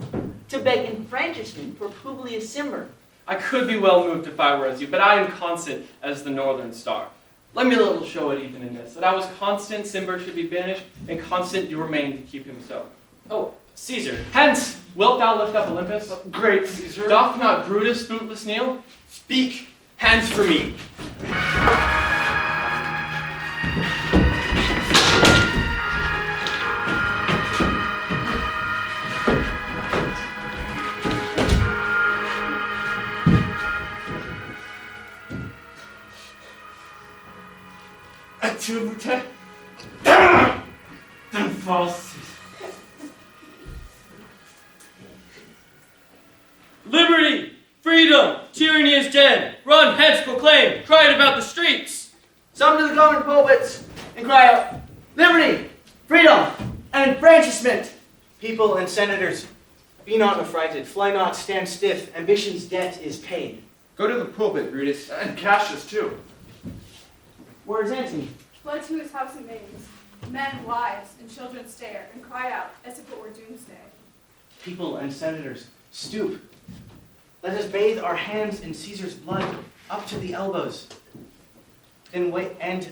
to beg enfranchisement for Publius Cimber. I could be well moved if I were as you, but I am constant as the northern star. Let me a little show it even in this, that I was constant, Cimber should be banished, and constant do remain to keep him so. Oh, Caesar. Hence, wilt thou lift up Olympus? Great Caesar. Doth not Brutus bootless kneel? Speak, hands for me. Atubute. Then false. Liberty! Freedom! Tyranny is dead! Run, hence, proclaim! Cry it about the streets! Some to the common pulpits and cry out, liberty, freedom, and enfranchisement. People and senators, be not affrighted, fly not, stand stiff, ambition's debt is paid. Go to the pulpit, Brutus. And Cassius, too. Where is Antony? Fled to his house in maidens. Men, wives, and children stare and cry out as if it were doomsday. People and senators, stoop. Let us bathe our hands in Caesar's blood up to the elbows. Then wait and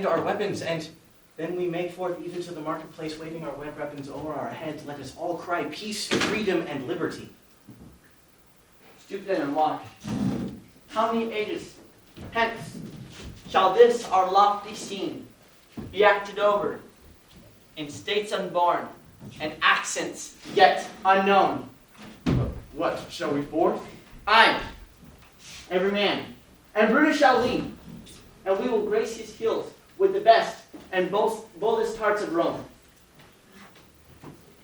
our weapons, and then we make forth even to the marketplace, waving our weapons over our heads. Let us all cry peace, freedom, and liberty. Stoop then and watch. How many ages hence shall this our lofty scene be acted over in states unborn and accents yet unknown? What, shall we forth? Aye, every man, and Brutus shall lead, and we will grace his heels with the best and boldest hearts of Rome.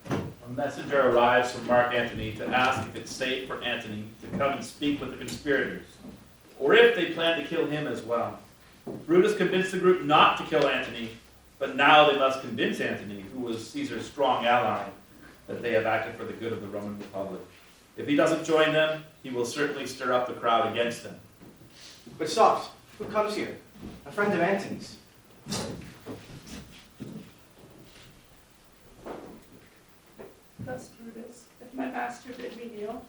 A messenger arrives from Mark Antony to ask if it's safe for Antony to come and speak with the conspirators, or if they plan to kill him as well. Brutus convinced the group not to kill Antony, but now they must convince Antony, who was Caesar's strong ally, that they have acted for the good of the Roman Republic. If he doesn't join them, he will certainly stir up the crowd against them. But stop. Who comes here? A friend of Antony's. Thus, Brutus, if my master bid me kneel.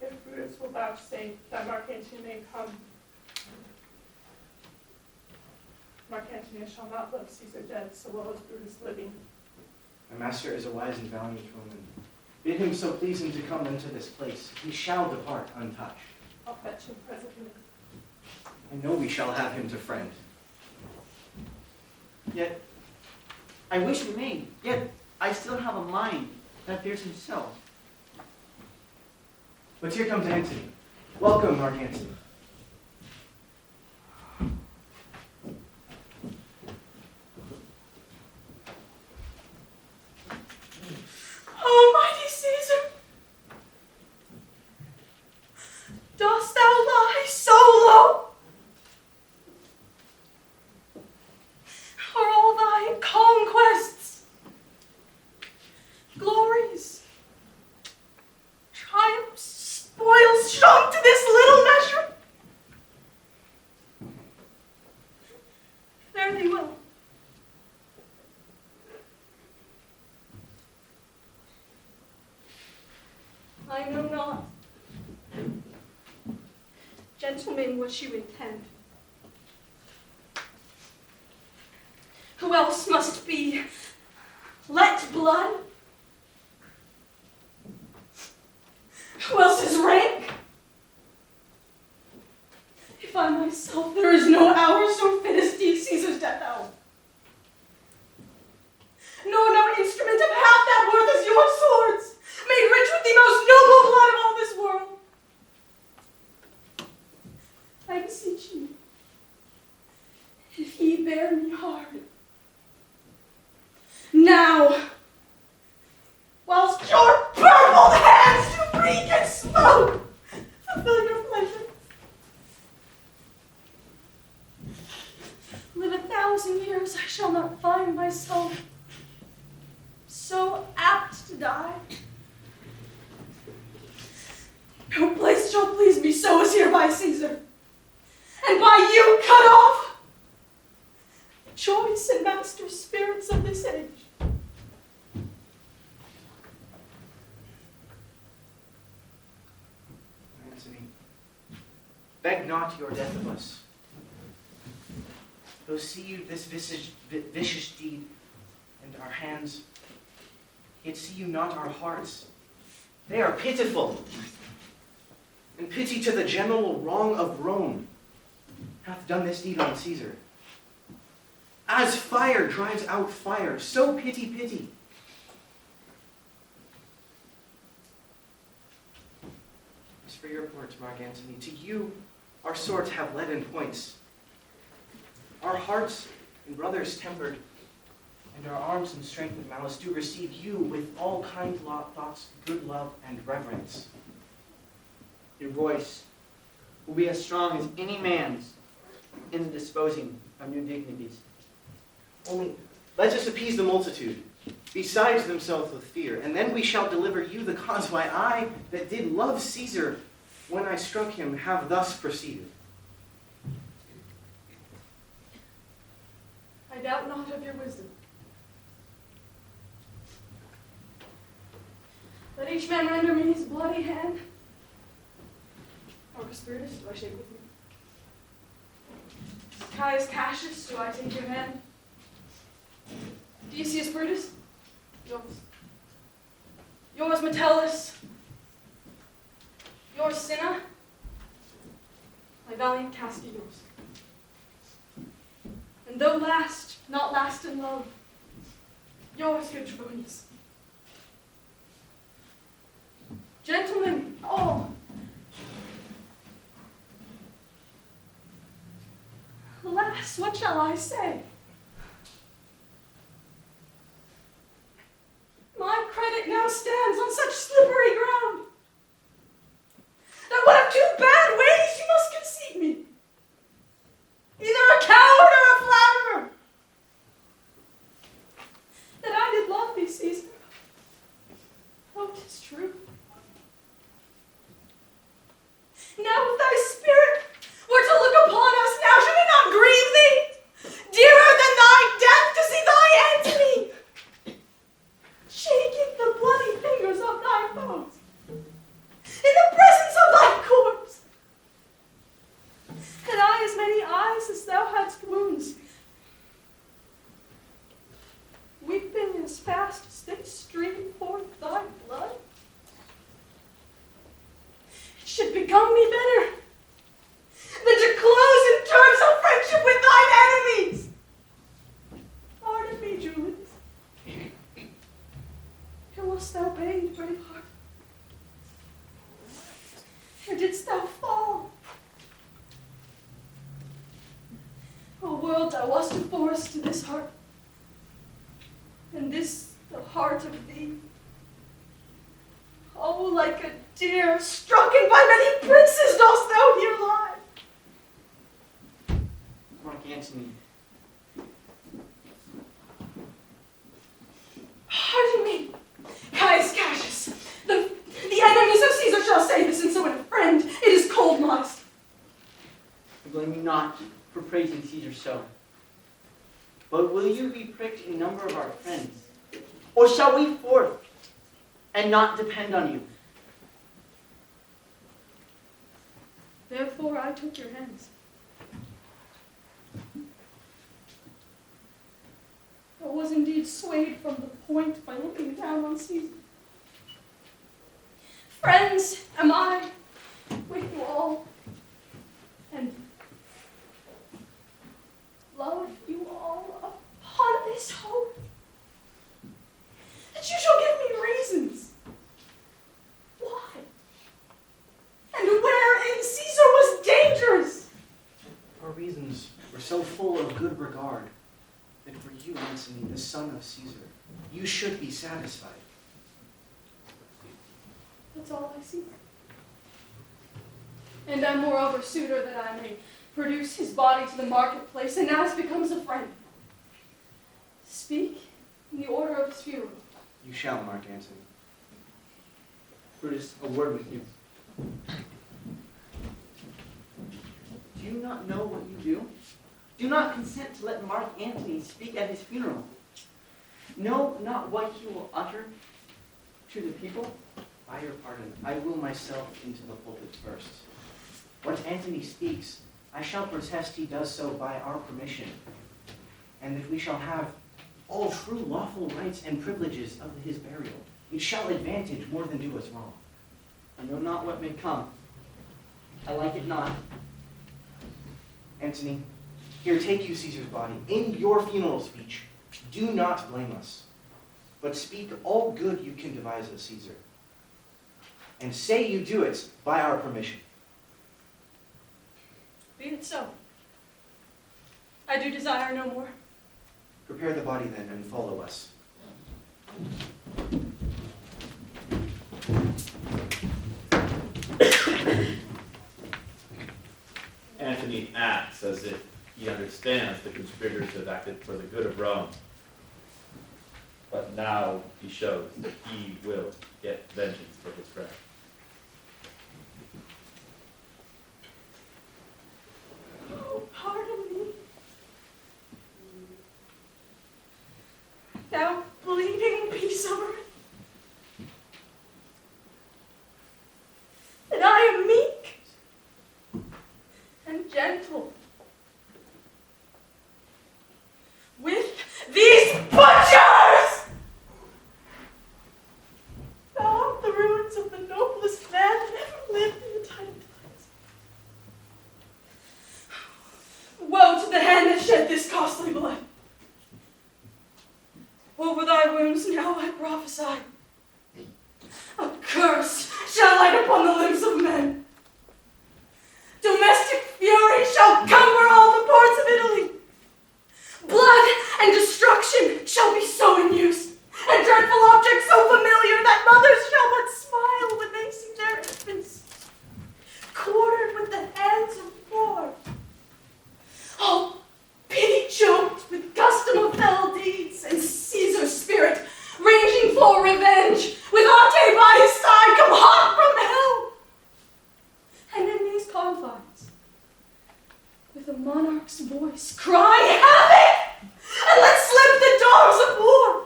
If Brutus will vouchsafe that Mark Antony may come, Mark Antony shall not love Caesar dead so well as Brutus living. My master is a wise and valiant Roman. Bid him so please him to come into this place. He shall depart untouched. I'll fetch him presently. I know we shall have him to friend. Yet, I wish we may, yet I still have a mind that fears himself. But here comes Antony. Welcome, Mark Antony. Almighty Caesar, dost thou lie so low? Are all thy conquests, glories, triumphs, spoils shrunk to this little measure? Fare thee well. I know not. Gentlemen, what you intend. Who else must be let blood? Who else is rank? If I myself, there is no hour so fit as deep Caesar's death hour. Nor no instrument of half that worth as your swords, made rich with the most noble blood of all this world. I beseech you, if ye bear me hard, now, whilst your purpled hands do reek and smoke, fulfill your pleasure. Live 1,000 years, I shall not find myself so apt to die. No place shall please me so as here by Caesar, and by you cut off, choice and master spirits of this age. Antony, beg not your death of us. Though see you this vicious deed, and our hands, yet see you not our hearts. They are pitiful. And pity to the general wrong of Rome hath done this deed on Caesar. As fire drives out fire, so pity. As for your part, Mark Antony, to you our swords have leaden points, our hearts and brothers tempered, and our arms in strength and malice do receive you with all kind thoughts, good love, and reverence. Your voice will be as strong as any man's in the disposing of new dignities. Only let us appease the multitude, besides themselves with fear, and then we shall deliver you the cause why I, that did love Caesar, when I struck him, have thus proceeded. I doubt not of your wisdom. Let each man render me his bloody hand. Marcus Brutus, do I shake with you? Caius Cassius, do I take your hand? Decius Brutus, Yours, Metellus. Yours, Cinna. My valiant Castellos. And though last, not last in love, yours, good Julius. Gentlemen, all. Alas, what shall I say? My credit now stands on such slippery ground that one of two bad ways you must conceit me. Either a coward or a flatterer. That I did love thee, Caesar. Oh, 'tis true. Now if thy spirit were to look upon us now, should it not grieve thee? Dearer than thy death to see thy Antony shaking the bloody fingers of thy foes in the presence of thy corpse. Had I as many eyes as thou hadst wounds, weeping as fast as they stream forth thy blood, it should become me better than to close in terms of friendship with thine enemies. Pardon me, Julius. Who wast thou bade, brave heart? Or didst thou fall? O world, thou wast a forest to this heart, and this the heart of thee. Oh, like a deer strucken by many princes dost thou here lie. Mark Antony, Pardon me, Caius Cassius. The enemies of Caesar shall say this, and so in a friend it is cold modesty. I blame you not for praising Caesar so. But will you be pricked in number of our friends? Or shall we forth and not depend on you? Therefore I took your hands. I was indeed swayed from the point by looking down on Caesar. Friends am I with you all, and love you all upon this hope that you shall give me reasons. Why? And wherein Caesar was dangerous. Our reasons were so full of good regard that for you, Antony, the son of Caesar, you should be satisfied. That's all I see. And I'm moreover suitor that I may produce his body to the marketplace, and as becomes a friend, speak in the order of his funeral. You shall, Mark Antony. Brutus, a word with you. Do you not know what you do? Do not consent to let Mark Antony speak at his funeral. Know not what he will utter to the people. By your pardon, I will myself into the pulpit first. When Antony speaks, I shall protest he does so by our permission, and that we shall have all true lawful rights and privileges of his burial. It shall advantage more than do us wrong. I know not what may come. I like it not. Antony, here take you Caesar's body. In your funeral speech, do not blame us, but speak all good you can devise of Caesar. And say you do it by our permission. Be it so. I do desire no more. Prepare the body then and follow us. Antony acts as if he understands the conspirators have acted for the good of Rome. But now he shows that he will get vengeance for his friend. Oh, pardon me. Thou bleeding piece of earth. And I am meek and gentle with these butchers! prophesy. A curse shall light upon the limbs of men. Domestic fury shall cumber all the ports of Italy. Blood and destruction shall be so in use, and dreadful objects so familiar that mothers shall but smile when they see their infants quartered with the hands of war. Oh, pity choked with custom of fell deeds, and Caesar's spirit raging for revenge, with Ate by his side come hot from hell. And in these confines, with a monarch's voice, cry havoc, and let slip the dogs of war.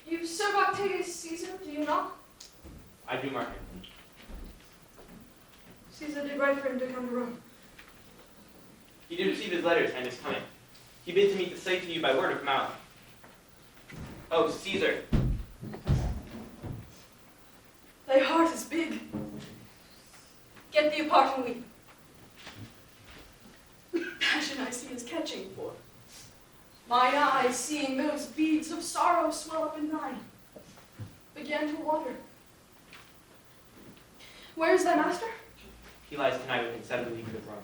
You serve Octavius Caesar, do you not? I do, Martin. Caesar did right for him to come to Rome. He did receive his letters and is coming. He bids me to say to you by word of mouth. Oh, Caesar. Thy heart is big. Get thee apart and weep. Passion I see is catching for. Mine eyes, seeing those beads of sorrow swell up in thine, began to water. Where is thy master? He lies tonight with consent of the Legion of Rome.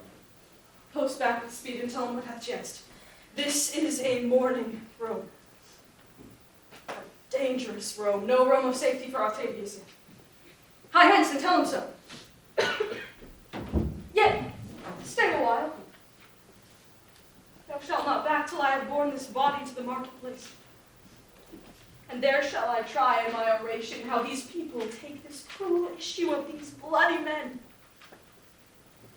Post back with speed and tell him what hath chanced. This is a mourning Rome. A dangerous Rome. No Rome of safety for Octavius yet. Hie hence and tell him so. Yet, stay a while. Thou shalt not back till I have borne this body to the marketplace. And there shall I try in my oration how these people take this cruel issue of these bloody men,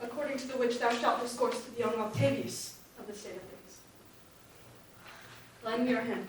according to the which thou shalt discourse to the young Octavius of the state of things. Lend me your hand.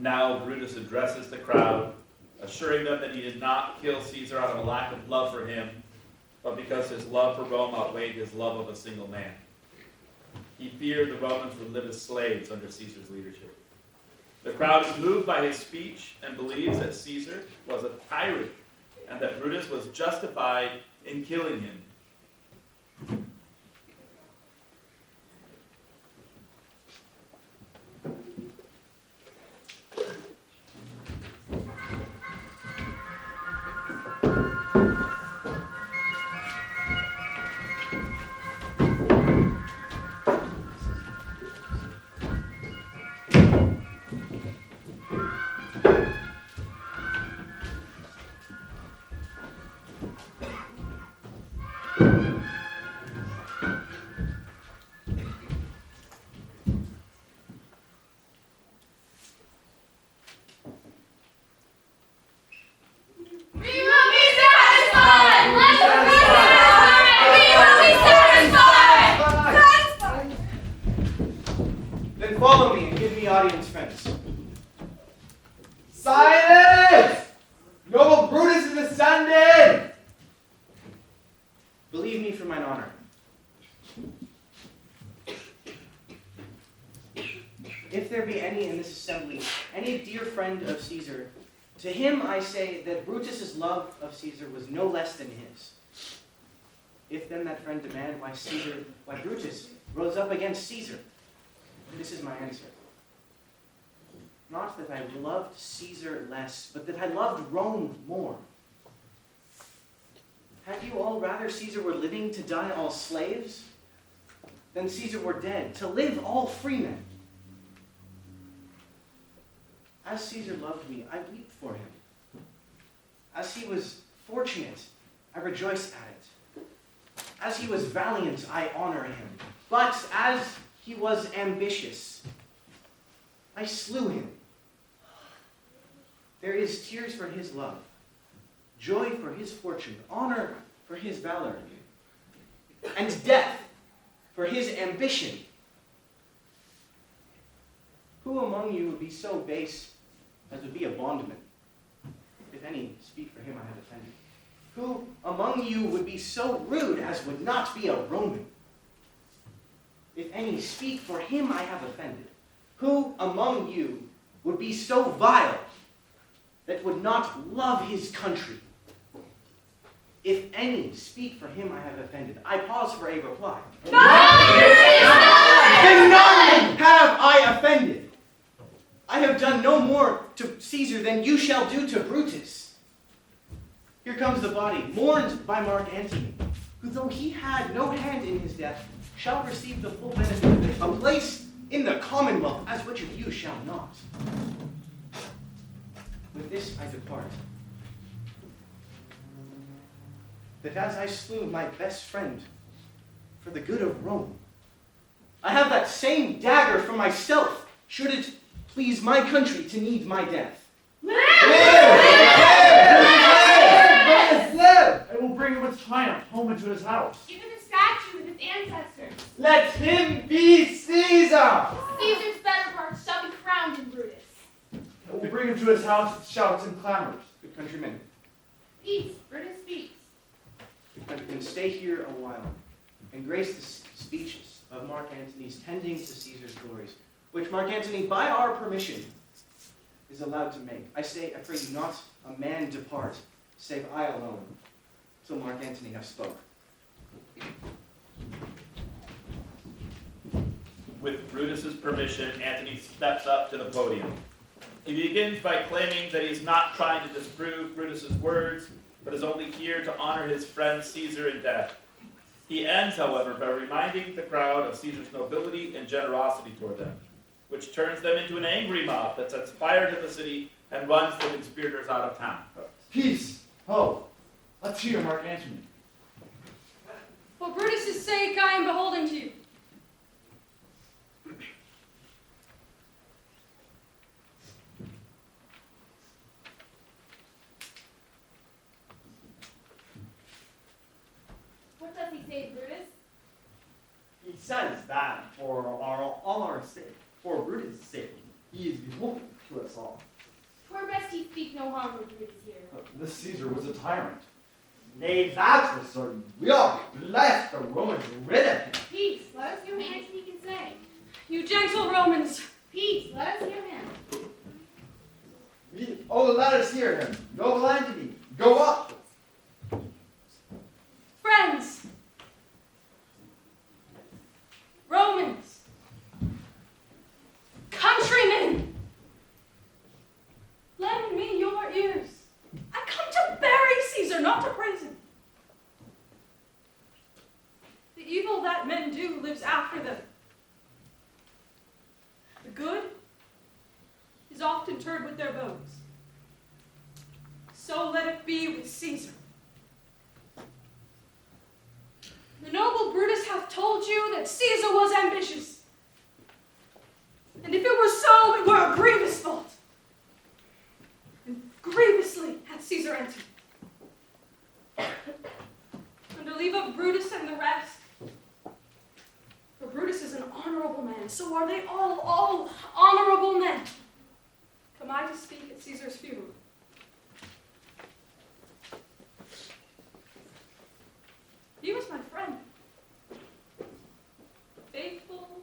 Now Brutus addresses the crowd, assuring them that he did not kill Caesar out of a lack of love for him, but because his love for Rome outweighed his love of a single man. He feared the Romans would live as slaves under Caesar's leadership. The crowd is moved by his speech and believes that Caesar was a tyrant and that Brutus was justified in killing him. Follow me and give me audience, friends. Silence! Noble Brutus is ascended! Believe me for mine honor. If there be any in this assembly, any dear friend of Caesar, to him I say that Brutus's love of Caesar was no less than his. If then that friend demand why Brutus rose up against Caesar, this is my answer. Not that I loved Caesar less, but that I loved Rome more. Had you all rather Caesar were living to die all slaves, than Caesar were dead to live all freemen? As Caesar loved me, I weep for him. As he was fortunate, I rejoice at it. As he was valiant, I honor him. But as he was ambitious, I slew him. there is tears for his love, joy for his fortune, honor for his valor, and death for his ambition. Who among you would be so base as would be a bondman? If any, speak for him I have offended. Who among you would be so rude as would not be a Roman? If any, speak for him I have offended. Who among you would be so vile that would not love his country? If any, speak for him I have offended. I pause for a reply. Then none have I offended. I have done no more to Caesar than you shall do to Brutus. Here comes the body, mourned by Mark Antony, who though he had no hand in his death, shall receive the full benefit of it, a place in the commonwealth, as which of you shall not. With this I depart. That as I slew my best friend for the good of Rome, I have that same dagger for myself, should it please my country to need my death. Live! I will bring him with triumph home into his house. Even the statue with its ancestors. Let him be Caesar! Caesar's better parts shall be crowned in Brutus. I will bring him to his house with shouts and clamors. Good countrymen, Peace, Brutus speaks. good countrymen, stay here a while and grace the speeches of Mark Antony's tending to Caesar's glories, which Mark Antony, by our permission, is allowed to make. I say, I pray you not a man depart, save I alone, till Mark Antony have spoke. With Brutus's permission, Antony steps up to the podium. He begins by claiming that he's not trying to disprove Brutus's words, but is only here to honor his friend Caesar in death. He ends, however, by reminding the crowd of Caesar's nobility and generosity toward them, which turns them into an angry mob that sets fire to the city and runs the conspirators out of town. Peace! Ho! Let's hear Mark Antony. For Brutus' sake, I am beholden to you. What does he say, Brutus? He says that for all our sake, for Brutus' sake, he is beholden to us all. Twere best he speak no harm of Brutus here. This Caesar was a tyrant. Nay, that's for certain. We all be blessed the Romans rid of him. Peace, let us hear what Antony can say. You gentle Romans, Peace, let us hear him. Let us hear him. Noble Antony, go up. friends, Romans, countrymen, lend me your ears. I come to bury Caesar, not to praise him. The evil that men do lives after them. The good is often interred with their bones. So let it be with Caesar. The noble Brutus hath told you that Caesar was ambitious. And if it were so, it were a grievous fault. And grievously hath Caesar answered. Under leave of Brutus and the rest, for Brutus is an honorable man, so are they all honorable men. Come I to speak at Caesar's funeral. He was my friend, faithful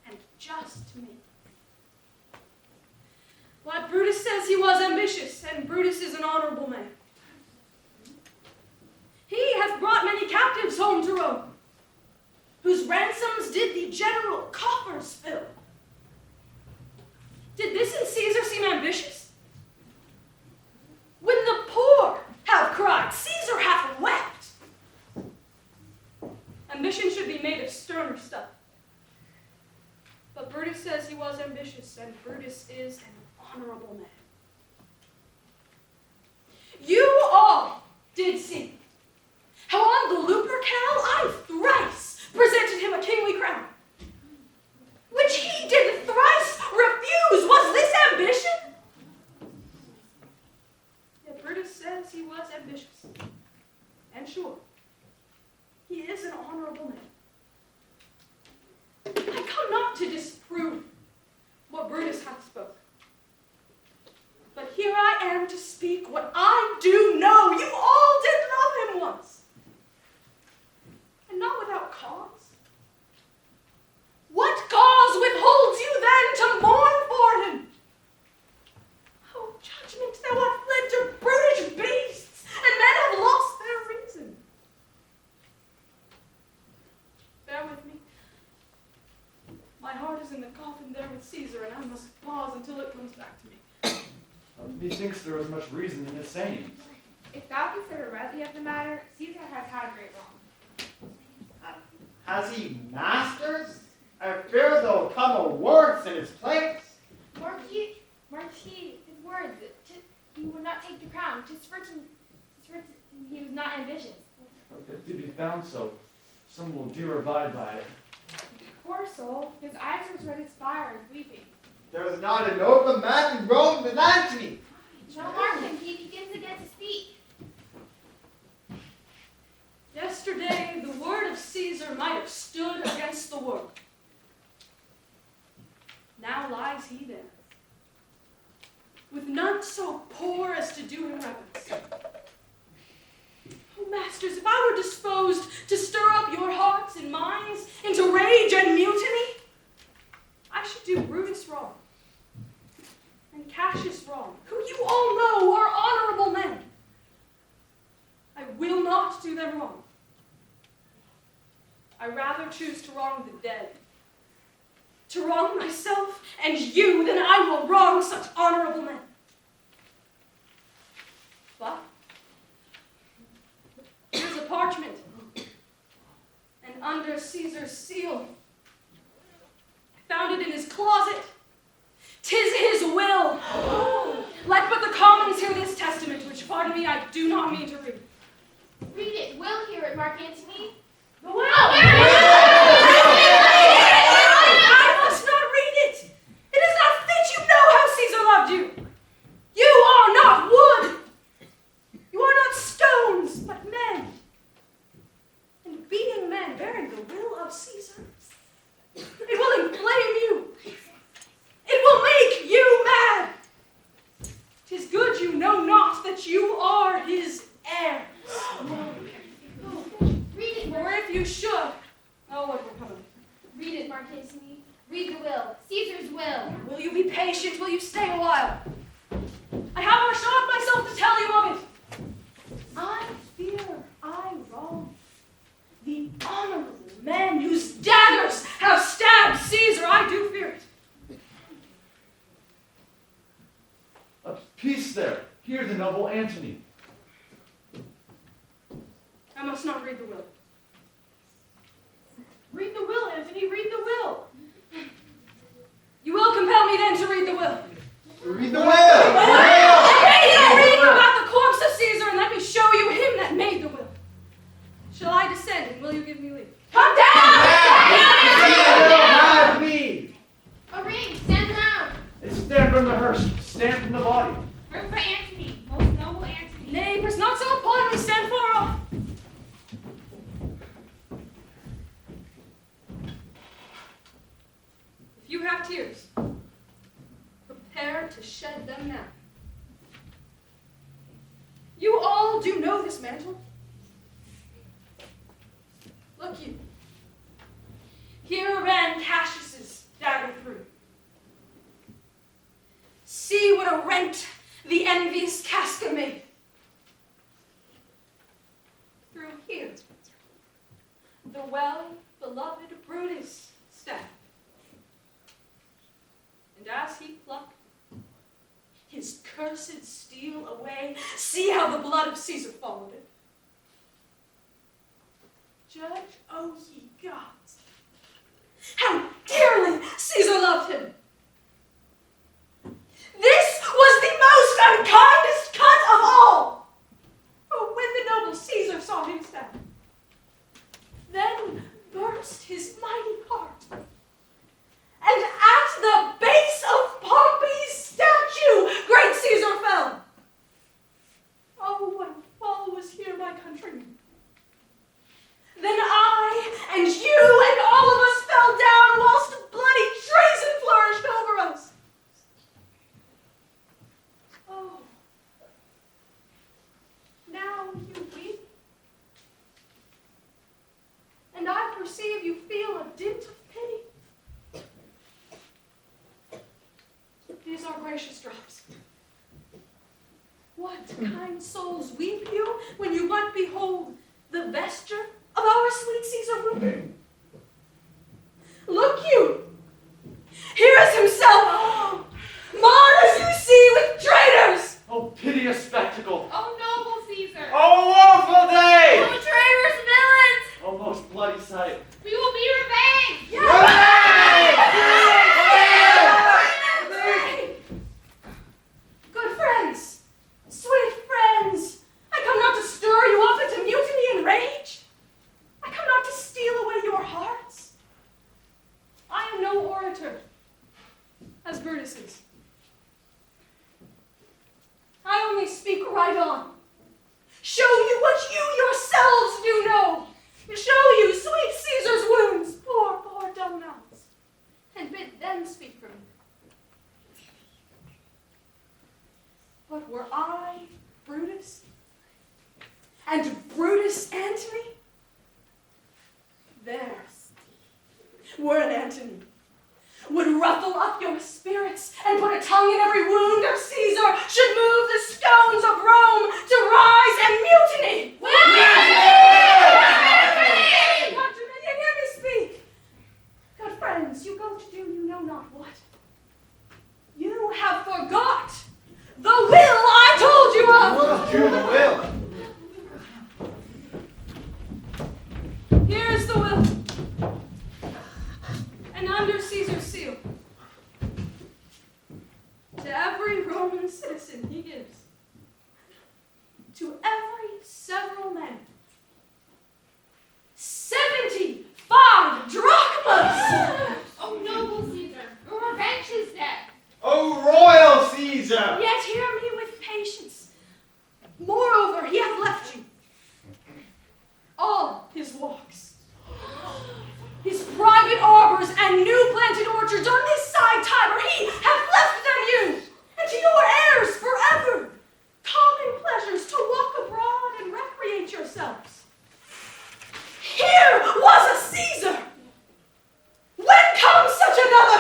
and just to me. Why, Brutus says he was ambitious, and Brutus is an honorable man. He hath brought many captives home to Rome, whose ransoms did the general coffers fill. Did this in Caesar seem ambitious? When the poor have cried, Caesar hath wept. Ambition should be made of sterner stuff. But Brutus says he was ambitious, and Brutus is an honorable man. You all did see how on the Lupercal I thrice presented him a kingly crown, which he did thrice refuse. Was this ambition? sure, he is an honorable man. I come not to disprove what Brutus hath spoken, but here I am to speak what I do know. You all did love him once, and not without cause. What cause withholds you then to mourn for him? Oh, judgment, thou art fled to brutish beasts, and men have lost their reason. Bear with me. My heart is in the coffin there with Caesar, and I must pause until it comes back to me. Methinks there was much reason in his saying. If thou consider rightly of the matter, Caesar has had great wrong. Has he masters? I fear there'll come a worse in his place. Marquis, his words, he would not take the crown, just for he was not ambitious. If to be found so, some will dare abide by it. Poor soul, his eyes were as red as fire and weeping. There's not an open man in Rome than Antony. Don't mark him, he begins again to speak. Yesterday, the word of Caesar might have stood against the world. Now lies he there, with none so poor as to do him reverence. Oh, masters, if I were disposed to stir up your hearts and minds into rage and mutiny, I should do Brutus wrong, and Cassius wrong, who you all know are honorable men. I will not do them wrong. I rather choose to wrong the dead, to wrong myself and you, than I will wrong such honorable men. But here's a parchment, and under Caesar's seal. I found it in his closet. 'Tis his will. Let but the commons hear this testament, which, pardon me, I do not mean to read. Read it, we'll hear it, Mark Antony. The will! There I must not read it. It is not fit you know how Caesar loved you. You are not wood. You are not stones, but men. And being men, bearing the will of Caesar, it will inflame you. It will make you mad. 'Tis good you know not that you are his heirs. Read it, Or if you should, oh, what will come? Read it, Mark Antony. Read the will, Caesar's will. Will you be patient? Will you stay a while? I have overshot myself to tell you of it. I fear I wrong the honorable men whose daggers have stabbed Caesar. I do fear it. Peace there. Hear the noble Antony. I must not read the will. Read the will, Antony, read the will. You will compel me then to read the will. Read the will! Read about the corpse of Caesar, and let me show you him that made the will. Shall I descend, and will you give me leave? Come down! Have me! A ring, stand down. Stand from the hearse. Stand from the body. Room for Antony, most noble Antony. Neighbors, not so upon me, stand far off. If you have tears, prepare to shed them now. You all do know this mantle. Look you. Here ran Cassius's dagger through. See what a rent the envious Casca made. Through here, the well-beloved Brutus stabbed. And as he plucked his cursed steel away, see how the blood of Caesar followed it. Judge, O ye gods, how dearly Caesar loved him. This was the most unkindest cut of all. Oh, when the noble Caesar saw him stabbed, then burst his mighty heart. And at the base of Pompey's statue, great Caesar fell. Oh, what a fall was here, my countrymen. gracious drops. What kind souls weep you when you but behold the vesture of our sweet Caesar wounded? Look you, here is himself, marred as you see with traitors. Oh, piteous spectacle! Oh, noble Caesar! Oh, woeful day! Oh, traitors, villains! Oh, most bloody sight! We will be revenged! Good friends, sweet friends, I come not to stir you up into mutiny and rage. I come not to steal away your hearts. I am no orator, as Brutus is. I only speak right on. Show you what you yourselves do know. Show you sweet Caesar's wounds, poor dumb mouths, and bid them speak for me. But were I Brutus, and Brutus Antony, there were an Antony, would ruffle up your spirits and put a tongue in every wound of Caesar, should move the stones of Rome to rise and mutiny. Countrymen, you hear me speak. Good friends, you go to do you know not what. You have forgot the will I told you of. Do the will. Here's the will. And under Caesar's seal, to every Roman citizen he gives, to every several man, 75 drachmas! Oh, noble Caesar, your revenge is dead. Oh, royal Caesar! Yet hear me with patience. Moreover, he hath left you all his walks, his private arbors and new planted orchards on this side Tiber. He hath left them you, and to your heirs forever, common pleasures to walk abroad and recreate yourselves. Here was a Caesar. When comes such another?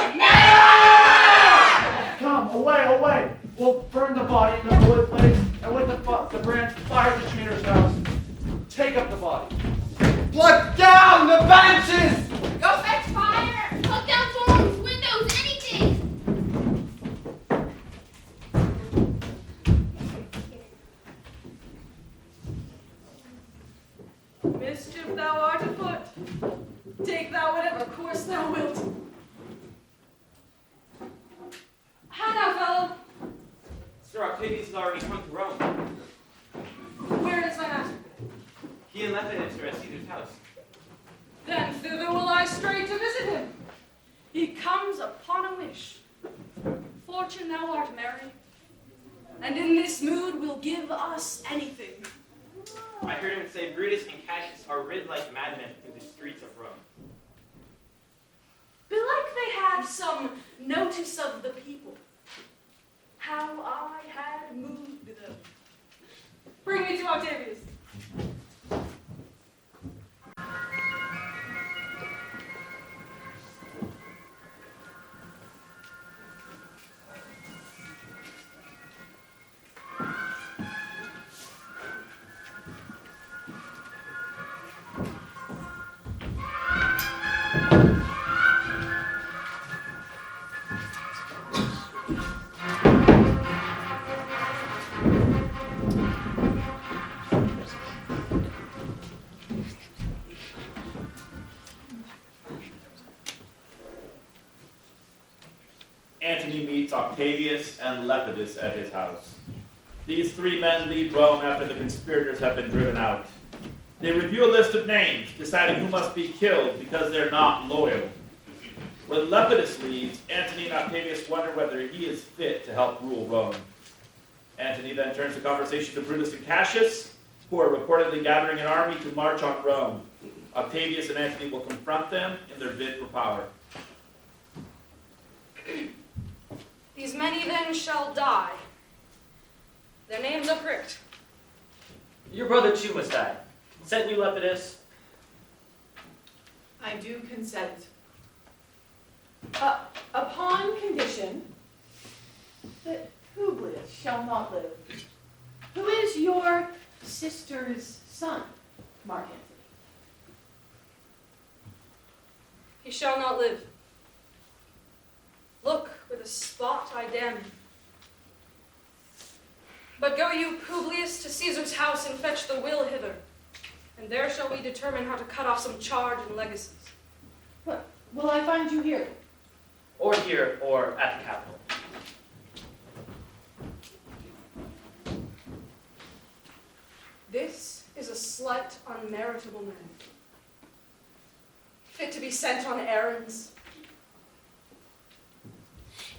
Come, away! We'll burn the body in the holy place, and with the branch, fire the traitor's house. Take up the body. Pluck down the benches! Go fetch fire! Pluck down doors, windows, anything! Mischief thou art afoot. Take thou whatever course thou wilt. How now, fellow? Sir Octavius has already come to Rome. Where is thy master? He and Lepidus are at Caesar's house. Then thither will I stray to visit him. He comes upon a wish. Fortune thou art merry, and in this mood will give us anything. I heard him say Brutus and Cassius are rid like madmen through the streets of Rome. Belike they had some notice of the people, how I had moved them. Bring me to Octavius. Antony meets Octavius and Lepidus at his house. These three men leave Rome after the conspirators have been driven out. They review a list of names, deciding who must be killed because they're not loyal. When Lepidus leaves, Antony and Octavius wonder whether he is fit to help rule Rome. Antony then turns the conversation to Brutus and Cassius, who are reportedly gathering an army to march on Rome. Octavius and Antony will confront them in their bid for power. These many then shall die. Their names are pricked. Your brother too must die. Sent you, Lepidus. I do consent. Upon condition that Publius shall not live. Who is your sister's son, Mark Antony? He shall not live. Look, with a spot I damn him. But go you, Publius, to Caesar's house and fetch the will hither, and there shall we determine how to cut off some charge and legacies. What, will I find you here? Or here, or at the Capitol. This is a slight, unmeritable man, fit to be sent on errands.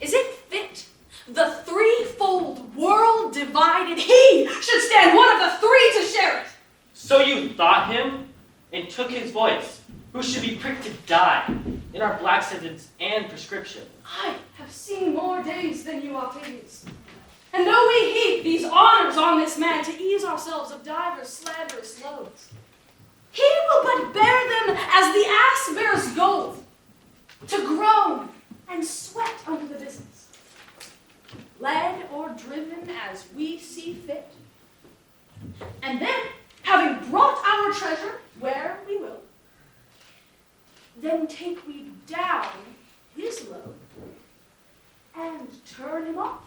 Is it fit? The threefold world divided, he should stand one of the three to share it. So you thought him, and took his voice, who should be pricked to die, in our black sentence and prescription. I have seen more days than you, Octavius. And though we heap these honors on this man to ease ourselves of divers slanderous loads, he will but bear them as the ass bears gold, to groan and sweat under the business, led or driven as we see fit. And then, having brought our treasure where we will, then take we down his load and turn him off,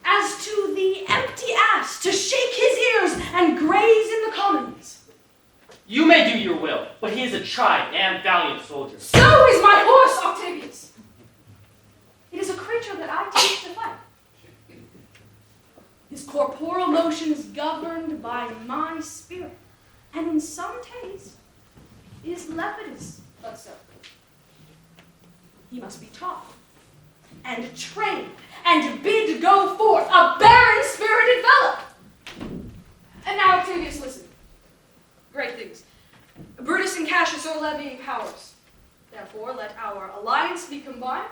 as to the empty ass to shake his ears and graze in the commons. You may do your will, but he is a tried and valiant soldier. So is my horse, Octavius. It is a creature that I teach to fight. His corporal motions governed by my spirit, and in some taste is lepidus, but so. He must be taught, and trained, and bid go forth, a barren spirited fellow. And now, Octavius, listen. Great things. Brutus and Cassius are levying powers. Therefore, let our alliance be combined,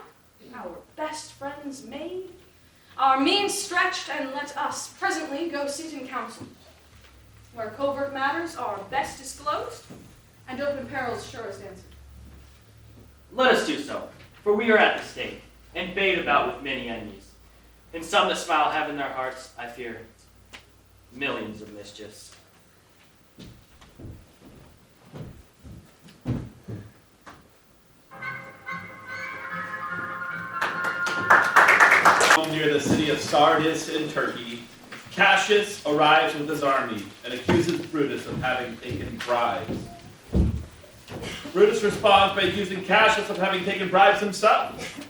our best friends made, our means stretched, and let us presently go sit in council, where covert matters are best disclosed, and open perils surest answered. Let us do so, for we are at the stake, and bait about with many enemies. And some that smile have in their hearts, I fear, millions of mischiefs. Near the city of Sardis in Turkey, Cassius arrives with his army and accuses Brutus of having taken bribes. Brutus responds by accusing Cassius of having taken bribes himself.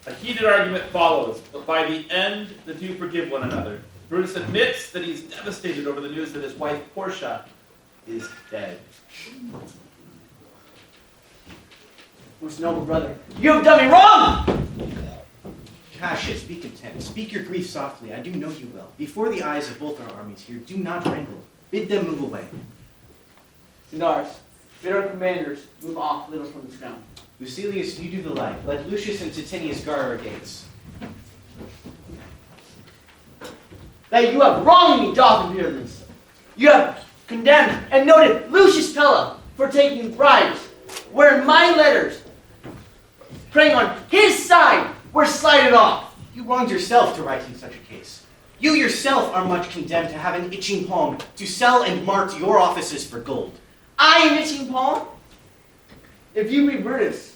A heated argument follows, but by the end, the two forgive one another. Brutus admits that he's devastated over the news that his wife Portia is dead. Most noble brother, you have done me wrong! Cassius, be content. Speak your grief softly. I do know you will. Before the eyes of both our armies here, do not wrangle. Bid them move away. Centaurs, bid our commanders move off little from this ground. Lucilius, you do the like. Let Lucius and Titinius guard our gates. That you have wronged me, doth appear this. You have condemned and noted Lucius Pella for taking bribes, wherein my letters, praying on his side, were slighted off. You wronged yourself to write in such a case. You yourself are much condemned to have an itching palm to sell and mart your offices for gold. I am itching palm? If you be Brutus,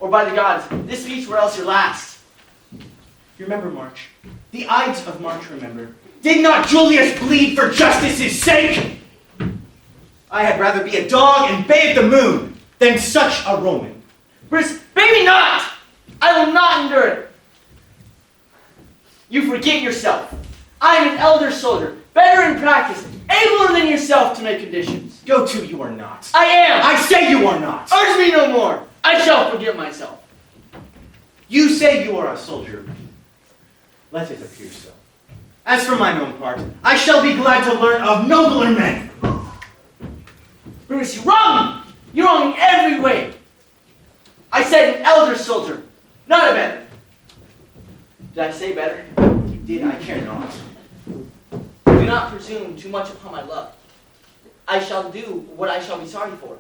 or by the gods, this speech were else your last. Remember March. The Ides of March, remember. Did not Julius bleed for justice's sake? I had rather be a dog and bathe the moon than such a Roman. Brutus, bring me not! I will not endure it. You forget yourself. I am an elder soldier, better in practice, abler than yourself to make conditions. Go to, you are not. I am! I say you are not. Urge me no more. I shall forget myself. You say you are a soldier. Let it appear so. As for mine own part, I shall be glad to learn of nobler men. Brutus, you wrong me. You wrong me every way. I said an elder soldier, not a better. Did I say better? You did, I care not. Do not presume too much upon my love. I shall do what I shall be sorry for.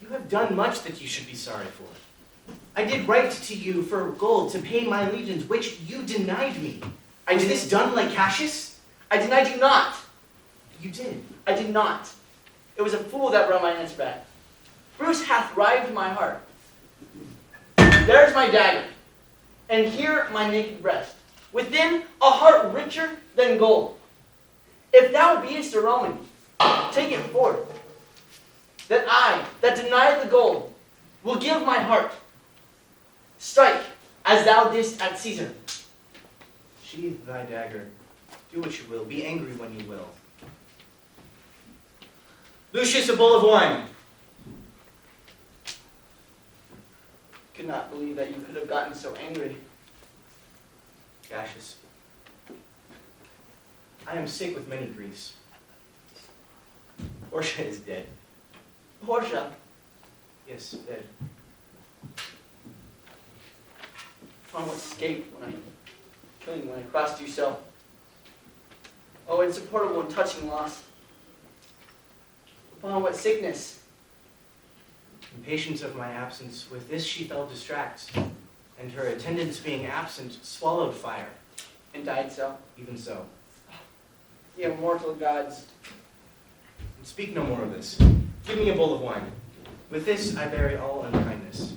You have done much that you should be sorry for. I did write to you for gold to pay my legions, which you denied me. Was this done like Cassius? I denied you not. You did. I did not. It was a fool that brought my answer back. Bruce hath rived my heart. There's my dagger, and here my naked breast, within a heart richer than gold. If thou beest a Roman, take it forth, that I, that denied the gold, will give my heart. Strike, as thou didst at Caesar. Sheathe thy dagger. Do what you will. Be angry when you will. Lucius, a bowl of wine. Could not believe that you could have gotten so angry. Cassius, I am sick with many griefs. Portia is dead. Portia, Yes, dead. upon what escaped when I crossed you so. Oh, insupportable and touching loss. Upon what sickness. Impatience of my absence, with this she fell distract, and her attendants being absent, swallowed fire. And died so. Even so. The immortal gods. And speak no more of this. Give me a bowl of wine. With this I bury all unkindness.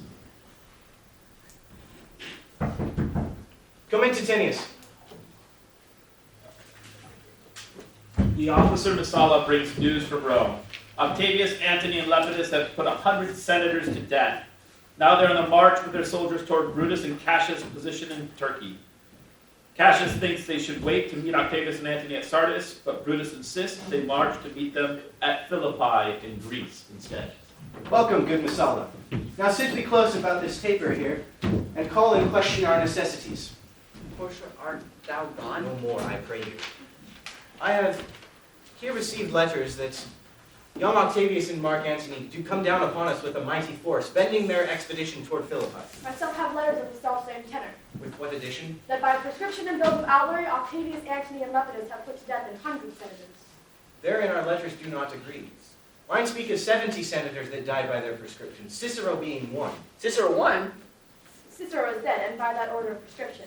Come in, Titinius. The officer Messala brings news from Rome. Octavius, Antony, and Lepidus have put 100 senators to death. Now they're on the march with their soldiers toward Brutus and Cassius' position in Turkey. Cassius thinks they should wait to meet Octavius and Antony at Sardis, but Brutus insists they march to meet them at Philippi in Greece instead. Welcome, good Messala. Now sit me close about this taper here, and call in question our necessities. Portia, art thou gone? No more, I pray you. I have here received letters that young Octavius and Mark Antony do come down upon us with a mighty force, bending their expedition toward Philippi. Myself have letters of the self-same tenor, With what addition? that by prescription and bills of outlay, Octavius, Antony, and Lepidus have put to death 100 senators. Therein our letters do not agree. Mine speak of 70 senators that died by their prescription, Cicero being one. Cicero won. Cicero is dead, and by that order of prescription.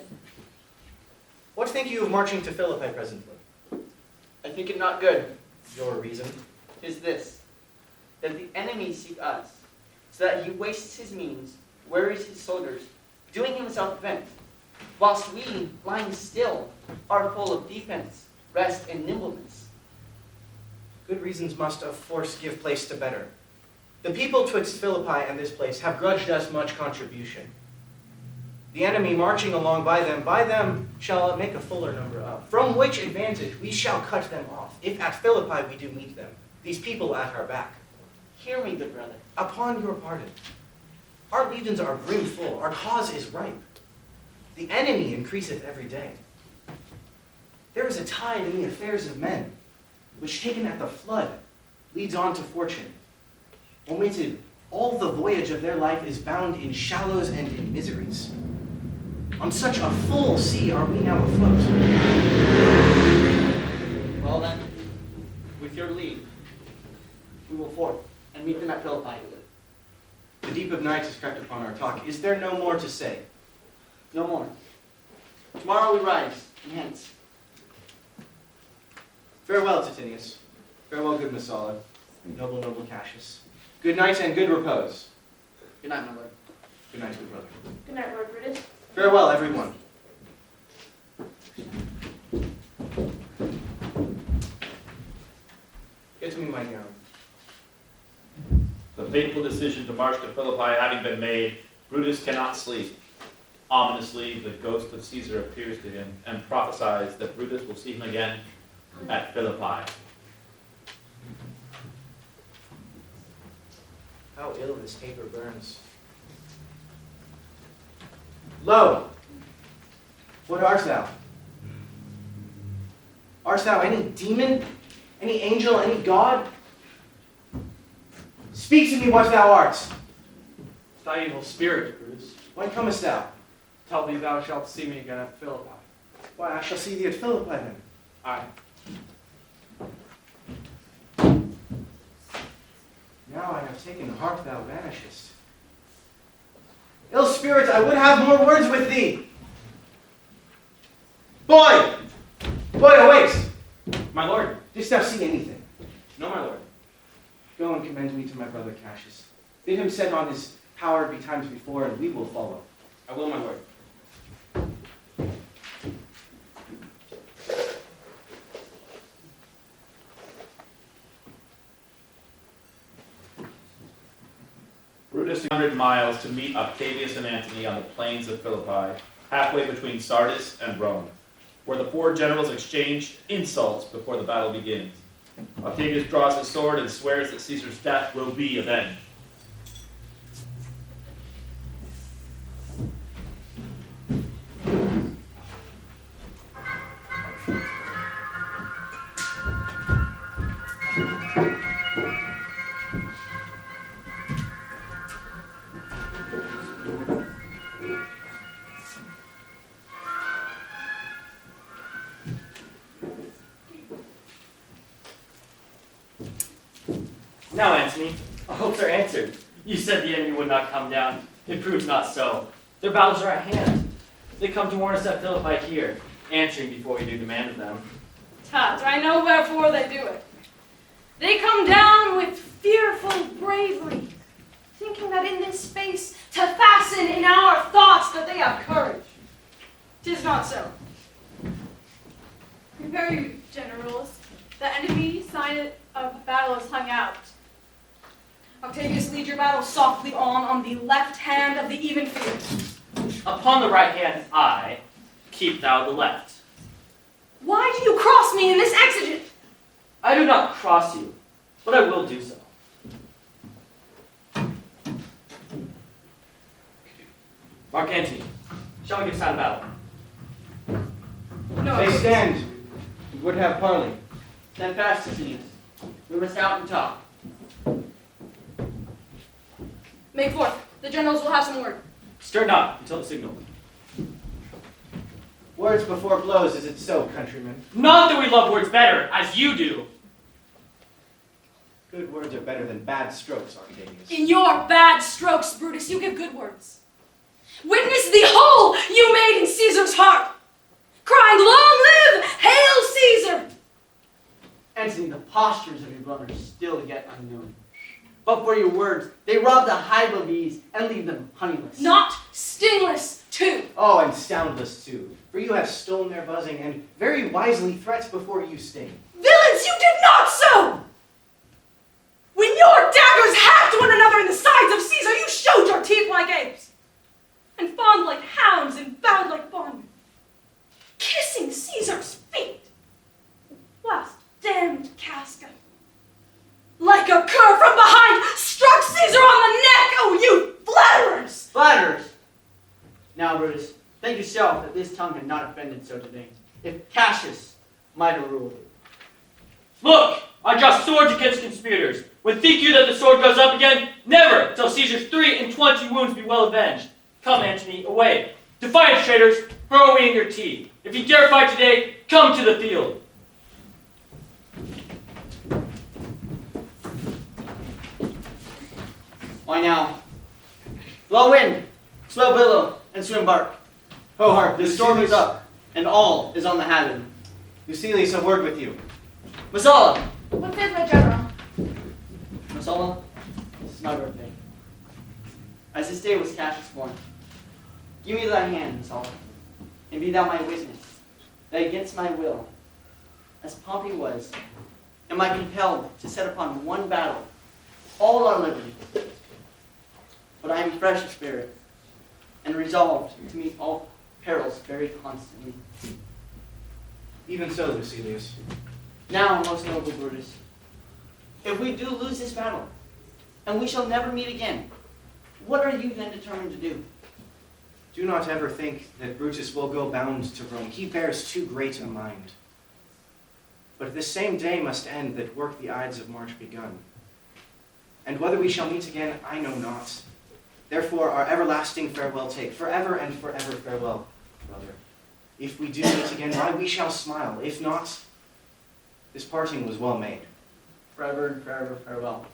What think you of marching to Philippi presently? I think it not good. Your reason? Is this, that the enemy seek us, so that he wastes his means, wearies his soldiers, doing himself event, whilst we, lying still, are full of defense, rest, and nimbleness. Good reasons must of force give place to better. The people twixt Philippi and this place have grudged us much contribution. The enemy marching along by them shall make a fuller number up, from which advantage we shall cut them off, if at Philippi we do meet them, these people at our back. Hear me, good brother. Upon your pardon. Our legions are brimful, our cause is ripe. The enemy increaseth every day. There is a tide in the affairs of men, which taken at the flood, leads on to fortune. Omitted, all the voyage of their life is bound in shallows and in miseries. On such a full sea are we now afloat. Well then, with your leave, we will forth and meet them at Philippi. The deep of night has crept upon our talk. Is there no more to say? No more. Tomorrow we rise, and hence. Farewell, Titinius. Farewell, good Messala. Noble Cassius. Good night and good repose. Good night, my lord. Good night, good brother. Good night, Lord Brutus. Farewell, everyone. Get to me my gown. The fateful decision to march to Philippi having been made, Brutus cannot sleep. Ominously, the ghost of Caesar appears to him and prophesies that Brutus will see him again at Philippi. How ill this taper burns. Lo! What art thou? Art thou any demon? Any angel? Any god? Speak to me what thou art. Thy evil spirit, Brutus. When comest thou? Tell thee thou shalt see me again at Philippi. Why, I shall see thee at Philippi then. Aye. Now I have taken the heart thou vanishest. Ill spirit! spirit, I would have more words with thee. Boy! Boy, await! My lord. Didst thou see anything? No, my lord. Go and commend me to my brother Cassius. Bid him set on his power be times before, and we will follow. I will, my lord. Brutus 100 miles to meet Octavius and Antony on the plains of Philippi, halfway between Sardis and Rome, where the four generals exchange insults before the battle begins. Octavius draws his sword and swears that Caesar's death will be avenged. Now, Antony, our hopes are answered. You said the enemy would not come down. It proves not so. Their battles are at hand. They come to warn us at Philippi here, answering before we do demand of them. Tut, I know wherefore they do it. They come down with fearful bravery, thinking that in this space to fasten in our thoughts that they have courage. 'Tis not so. Prepare you, generals. The enemy sign of battle is hung out. Octavius, lead your battle softly on the left hand of the even field. Upon the right hand, I, keep thou the left. Why do you cross me in this exigent? I do not cross you, but I will do so. Mark Antony, shall we give sign of battle? No. They stand. We would have parley. Stand fast, Julius. We must out and talk. Make forth. The generals will have some word. Stir not until the signal. Words before blows, is it so, countrymen? Not that we love words better, as you do. Good words are better than bad strokes, Octavius. In your bad strokes, Brutus, you give good words. Witness the hole you made in Caesar's heart, crying, "Long live, hail Caesar!" Antony, the postures of your brothers still yet unknown. But for your words, they rob the hive of ease and leave them honeyless. Not stingless, too. Oh, and soundless too, for you have stolen their buzzing and very wisely threats before you sting. Villains, you did not so! When your daggers hacked one another in the sides of Caesar, you showed your teeth like apes, and fawned like hounds and bowed like bondmen, kissing Caesar's feet, whilst damned Casca, like a cur from behind, struck Caesar on the neck. Oh, you flatterers! Flatterers! Now, Brutus, think yourself that this tongue had not offended so today, if Cassius might have ruled it. Look, I draw swords against conspirators. When think you that the sword goes up again? Never, till Caesar's 23 wounds be well avenged. Come, Antony, away. Defiant traitors, hurl away in your teeth. If you dare fight today, come to the field. Why now? Blow wind, swell billow, and swim bark. Ho hark, the storm is up, and all is on the haven. Lucilius, a word with you. Masala! What says my general? Masala, this is my birthday. As this day was Cassius born. Give me thy hand, Masala, and be thou my witness, that against my will, as Pompey was, am I compelled to set upon one battle all our liberty. But I am fresh of spirit, and resolved to meet all perils very constantly. Even so, Lucilius. Now, most noble Brutus, if we do lose this battle, and we shall never meet again, what are you then determined to do? Do not ever think that Brutus will go bound to Rome. He bears too great a mind. But this same day must end that work the Ides of March begun. And whether we shall meet again, I know not. Therefore, our everlasting farewell take, forever and forever farewell, brother. If we do meet again, why, we shall smile. If not, this parting was well made. Forever and forever farewell.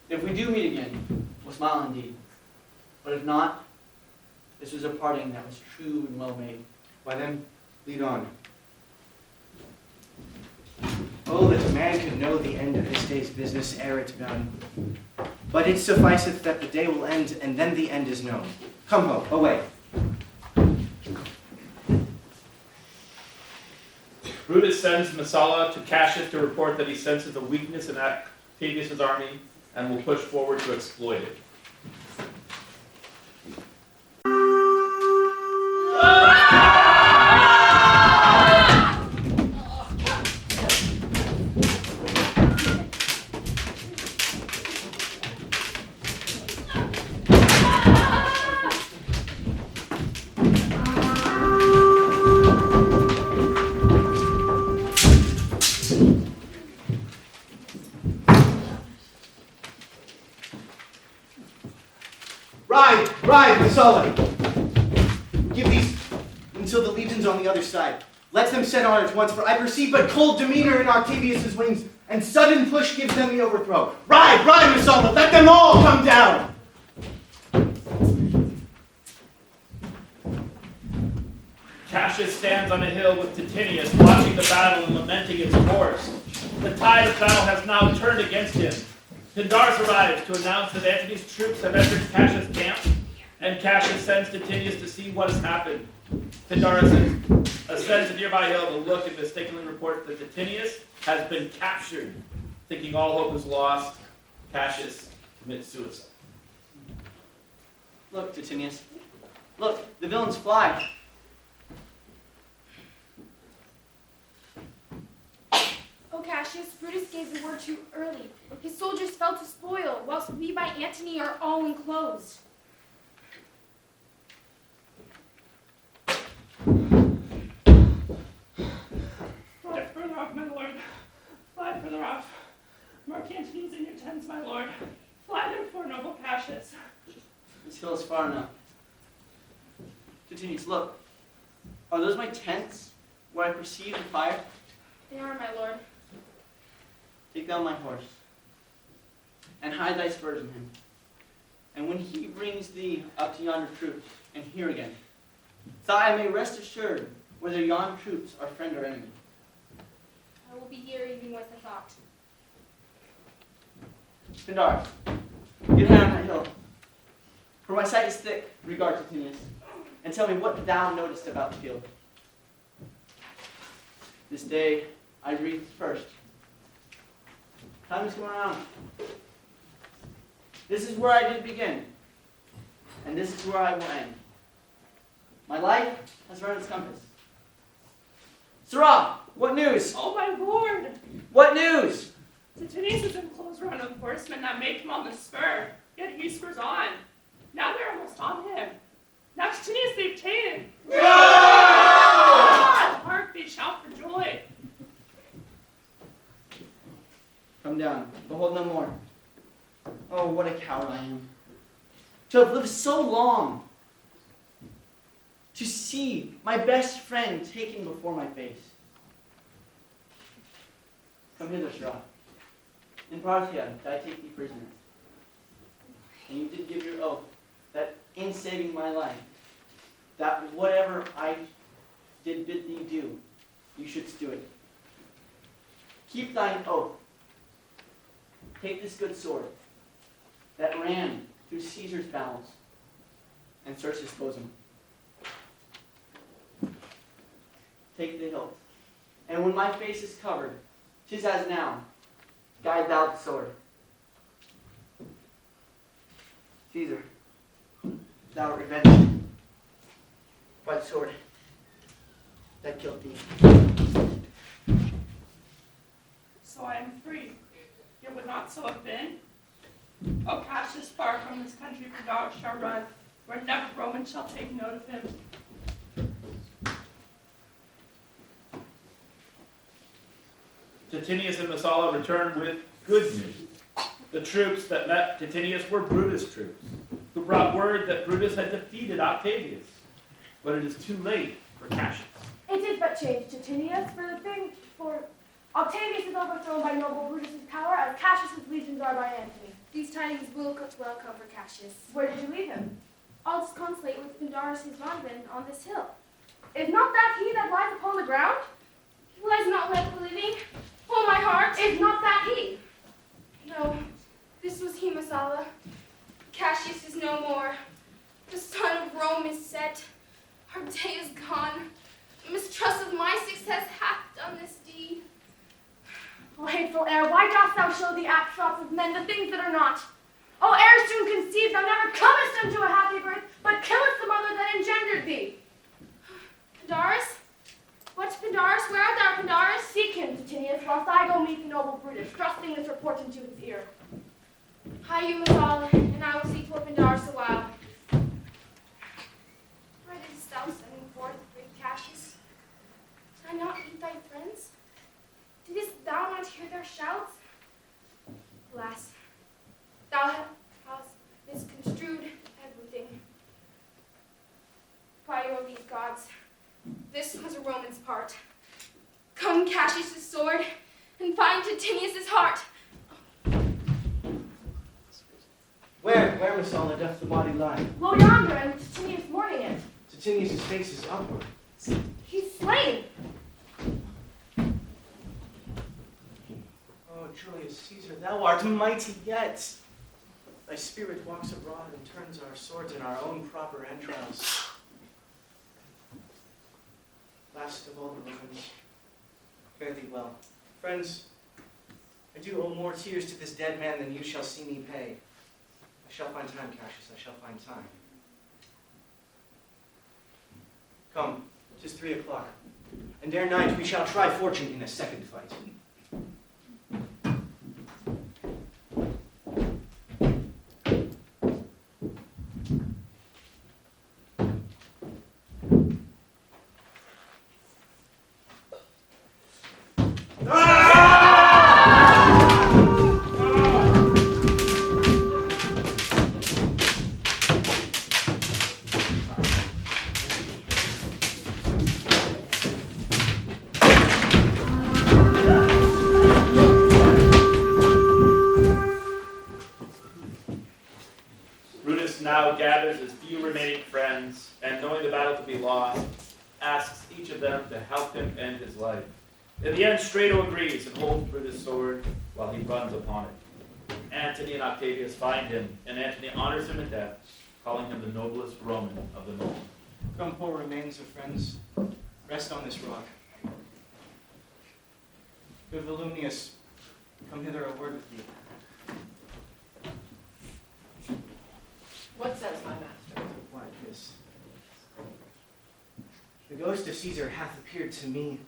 If we do meet again, we'll smile indeed. But if not, this was a parting that was true and well made. Why then, lead on. Oh, that a man could know the end of this day's business ere it done. But it sufficeth that the day will end, and then the end is known. Come ho, away. Brutus sends Messala to Cassius to report that he senses a weakness in Octavius' army and will push forward to exploit it. Ride, Messala! Give these until the legions on the other side. Let them set on at once, for I perceive but cold demeanor in Octavius' wings, and sudden push gives them the overthrow. Ride, Messala! Let them all come down! Cassius stands on a hill with Titinius, watching the battle and lamenting its course. The tide of battle has now turned against him. Pindarus arrives to announce that Antony's troops have entered Cassius' camp, and Cassius sends Titinius to see what has happened. Pindarus ascends a nearby hill to look and mistakenly reports that Titinius has been captured. Thinking all hope is lost, Cassius commits suicide. Look, Titinius. Look, the villains fly. Oh, Cassius, Brutus gave the word too early. His soldiers fell to spoil, whilst we by Antony are all enclosed. Fly further off, my lord. Fly further off. Mark Antony's in your tents, my lord. Fly therefore, noble Cassius. This hill is far enough. Titinius, look. Are those my tents where I perceive the fire? They are, my lord. Take down my horse, and hide thy spurs in him. And when he brings thee up to yonder troops, and here again, so I may rest assured whether yon troops are friend or enemy. I will be here even with the thought. Pindarus, get high on that hill. For my sight is thick, regard Titinius, and tell me what thou noticed about the field. This day I breathed first. Time is going around. This is where I did begin, and this is where I will end. My life has run its compass. Sirrah, what news? Oh, my lord! What news? Titinius is in close run of horsemen that make him on the spur, yet he spurs on. Now they're almost on him. Now Titinius they've taken. No! Hark, they shout for joy. Come down. Behold no more. Oh, what a coward I am. To have lived so long. To see my best friend taken before my face. Come hither, Sirrah. In Parthia did I take thee prisoner. And you did give your oath that in saving my life, that whatever I did bid thee do, you shouldst do it. Keep thine oath. Take this good sword that ran through Caesar's bowels and search his bosom. Take the hilt, and when my face is covered, 'tis as now, guide thou the sword. Caesar, thou art revenged by the sword that killed thee. So I am free. It would not so have been. O Cassius, far from this country for dogs shall run, where never Roman shall take note of him. Titinius and Messala return with good news. The troops that met Titinius were Brutus' troops, who brought word that Brutus had defeated Octavius. But it is too late for Cassius. It is but change, Titinius, for Octavius is overthrown by noble Brutus' power, as Cassius' legions are by Antony. These tidings will well come for Cassius. Where did you leave him? I'll disconsolate with Pindarus his bondman on this hill. Is not that he that lies upon the ground? He lies not like the living. Oh, my heart, is not that he? No, this was he, Messala. Cassius is no more. The sun of Rome is set. Our day is gone. Mistrust of my success hath done this deed. O hateful heir, why dost thou show the apt thoughts of men the things that are not? O heir soon conceived, thou never comest unto a happy birth, but killest the mother that engendered thee. Pindarus? What, Pindarus? Where art thou, Pindarus? Seek him, Titinius, whilst I go meet the noble Brutus, thrusting this report into his ear. Hie you, Messala, and I will seek for Pindarus a while. Why didst thou send me forth, great Cassius? Did I not meet thy friends? Didst thou not hear their shouts? Alas, thou hast misconstrued everything. By your leave, gods, this was a Roman's part. Come, Cassius' sword, and find Titinius' heart. Where, Messala, doth the body lie? Lo yonder, and Titinius mourning it. Titinius' face is upward. He's slain. Oh, Julius Caesar, thou art mighty yet. Thy spirit walks abroad and turns our swords in our own proper entrails. Last of all the Romans, fare thee well. Friends, I do owe more tears to this dead man than you shall see me pay. I shall find time, Cassius, I shall find time. Come, 'tis 3 o'clock, and ere night we shall try fortune in a second fight. Brutus now gathers his few remaining friends, and knowing the battle to be lost, asks each of them to help him end his life. In the end, Strato agrees and holds Brutus' sword while he runs upon it. Antony and Octavius find him, and Antony honors him in death, calling him the noblest Roman of the noble. Come, poor remains of friends, rest on this rock. Good Volumnius, come hither a word with thee. What says my master? Why, this. The ghost of Caesar hath appeared to me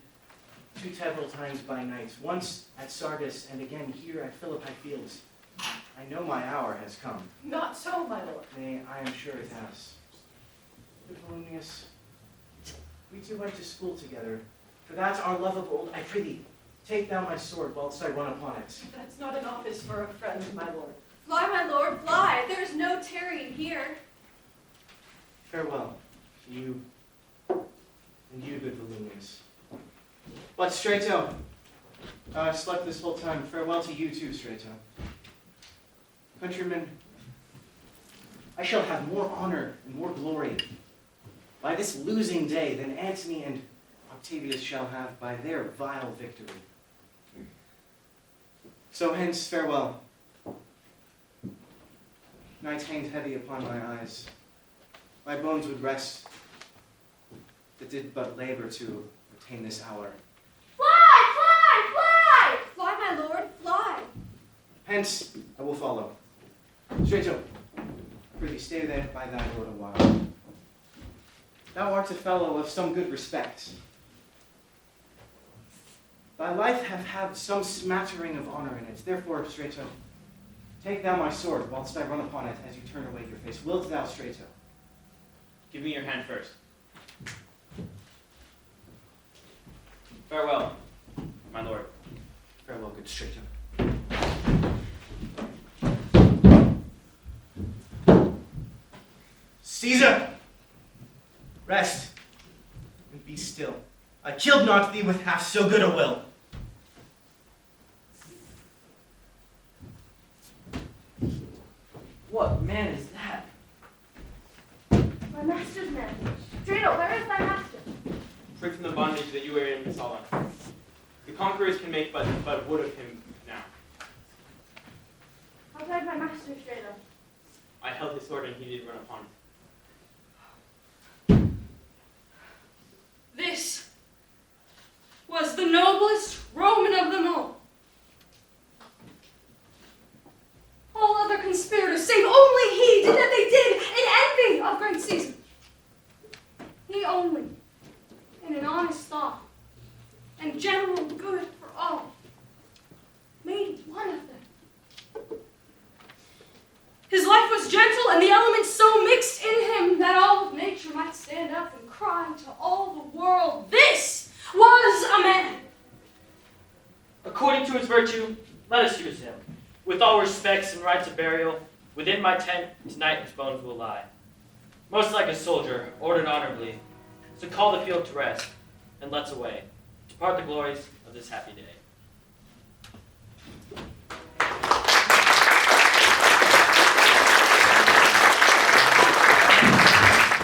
2 several times by night, once at Sardis and again here at Philippi Fields. I know my hour has come. Not so, my lord. Nay, I am sure it has. Good Volumnius, we two went to school together. For that's our love of old. I prithee, take thou my sword whilst I run upon it. That's not an office for a friend, my lord. Fly, my lord, fly. There is no tarrying here. Farewell, you, and you, good Volumnius. But Strato, I've slept this whole time. Farewell to you too, Strato. Countrymen, I shall have more honor and more glory by this losing day than Antony and Octavius shall have by their vile victory. So hence, farewell. Night hanged heavy upon my eyes. My bones would rest, that did but labor to obtain this hour. Fly, fly, fly! Fly, my lord, fly. Hence, I will follow. Strato, prithee, stay there by thy lord a while. Thou art a fellow of some good respect. Thy life hath had some smattering of honor in it. Therefore, Strato, take thou my sword whilst I run upon it as you turn away your face. Wilt thou, Strato? Give me your hand first. Farewell, my lord. Farewell, good Strato. Caesar! Rest, and be still. I killed not thee with half so good a will. What man is that? then. Dreidel, where is thy master? Free from the bondage that you were in, Sala. The conquerors can make but wood of him now. How died my master, Dreidel? I held his sword and he did run upon it. This was the noblest Roman of them all. All other conspirators, save only he, did that they did in envy of great Caesar. He only, in an honest thought and general good for all, made one of them. His life was gentle and the elements so mixed in him that all of nature might stand up and cry to all the world, this was a man. According to his virtue, let us use him. With all respects and rites of burial, within my tent tonight his bones will lie. Most like a soldier, ordered honorably. So call the field to rest, and let's away, depart the glories of this happy day.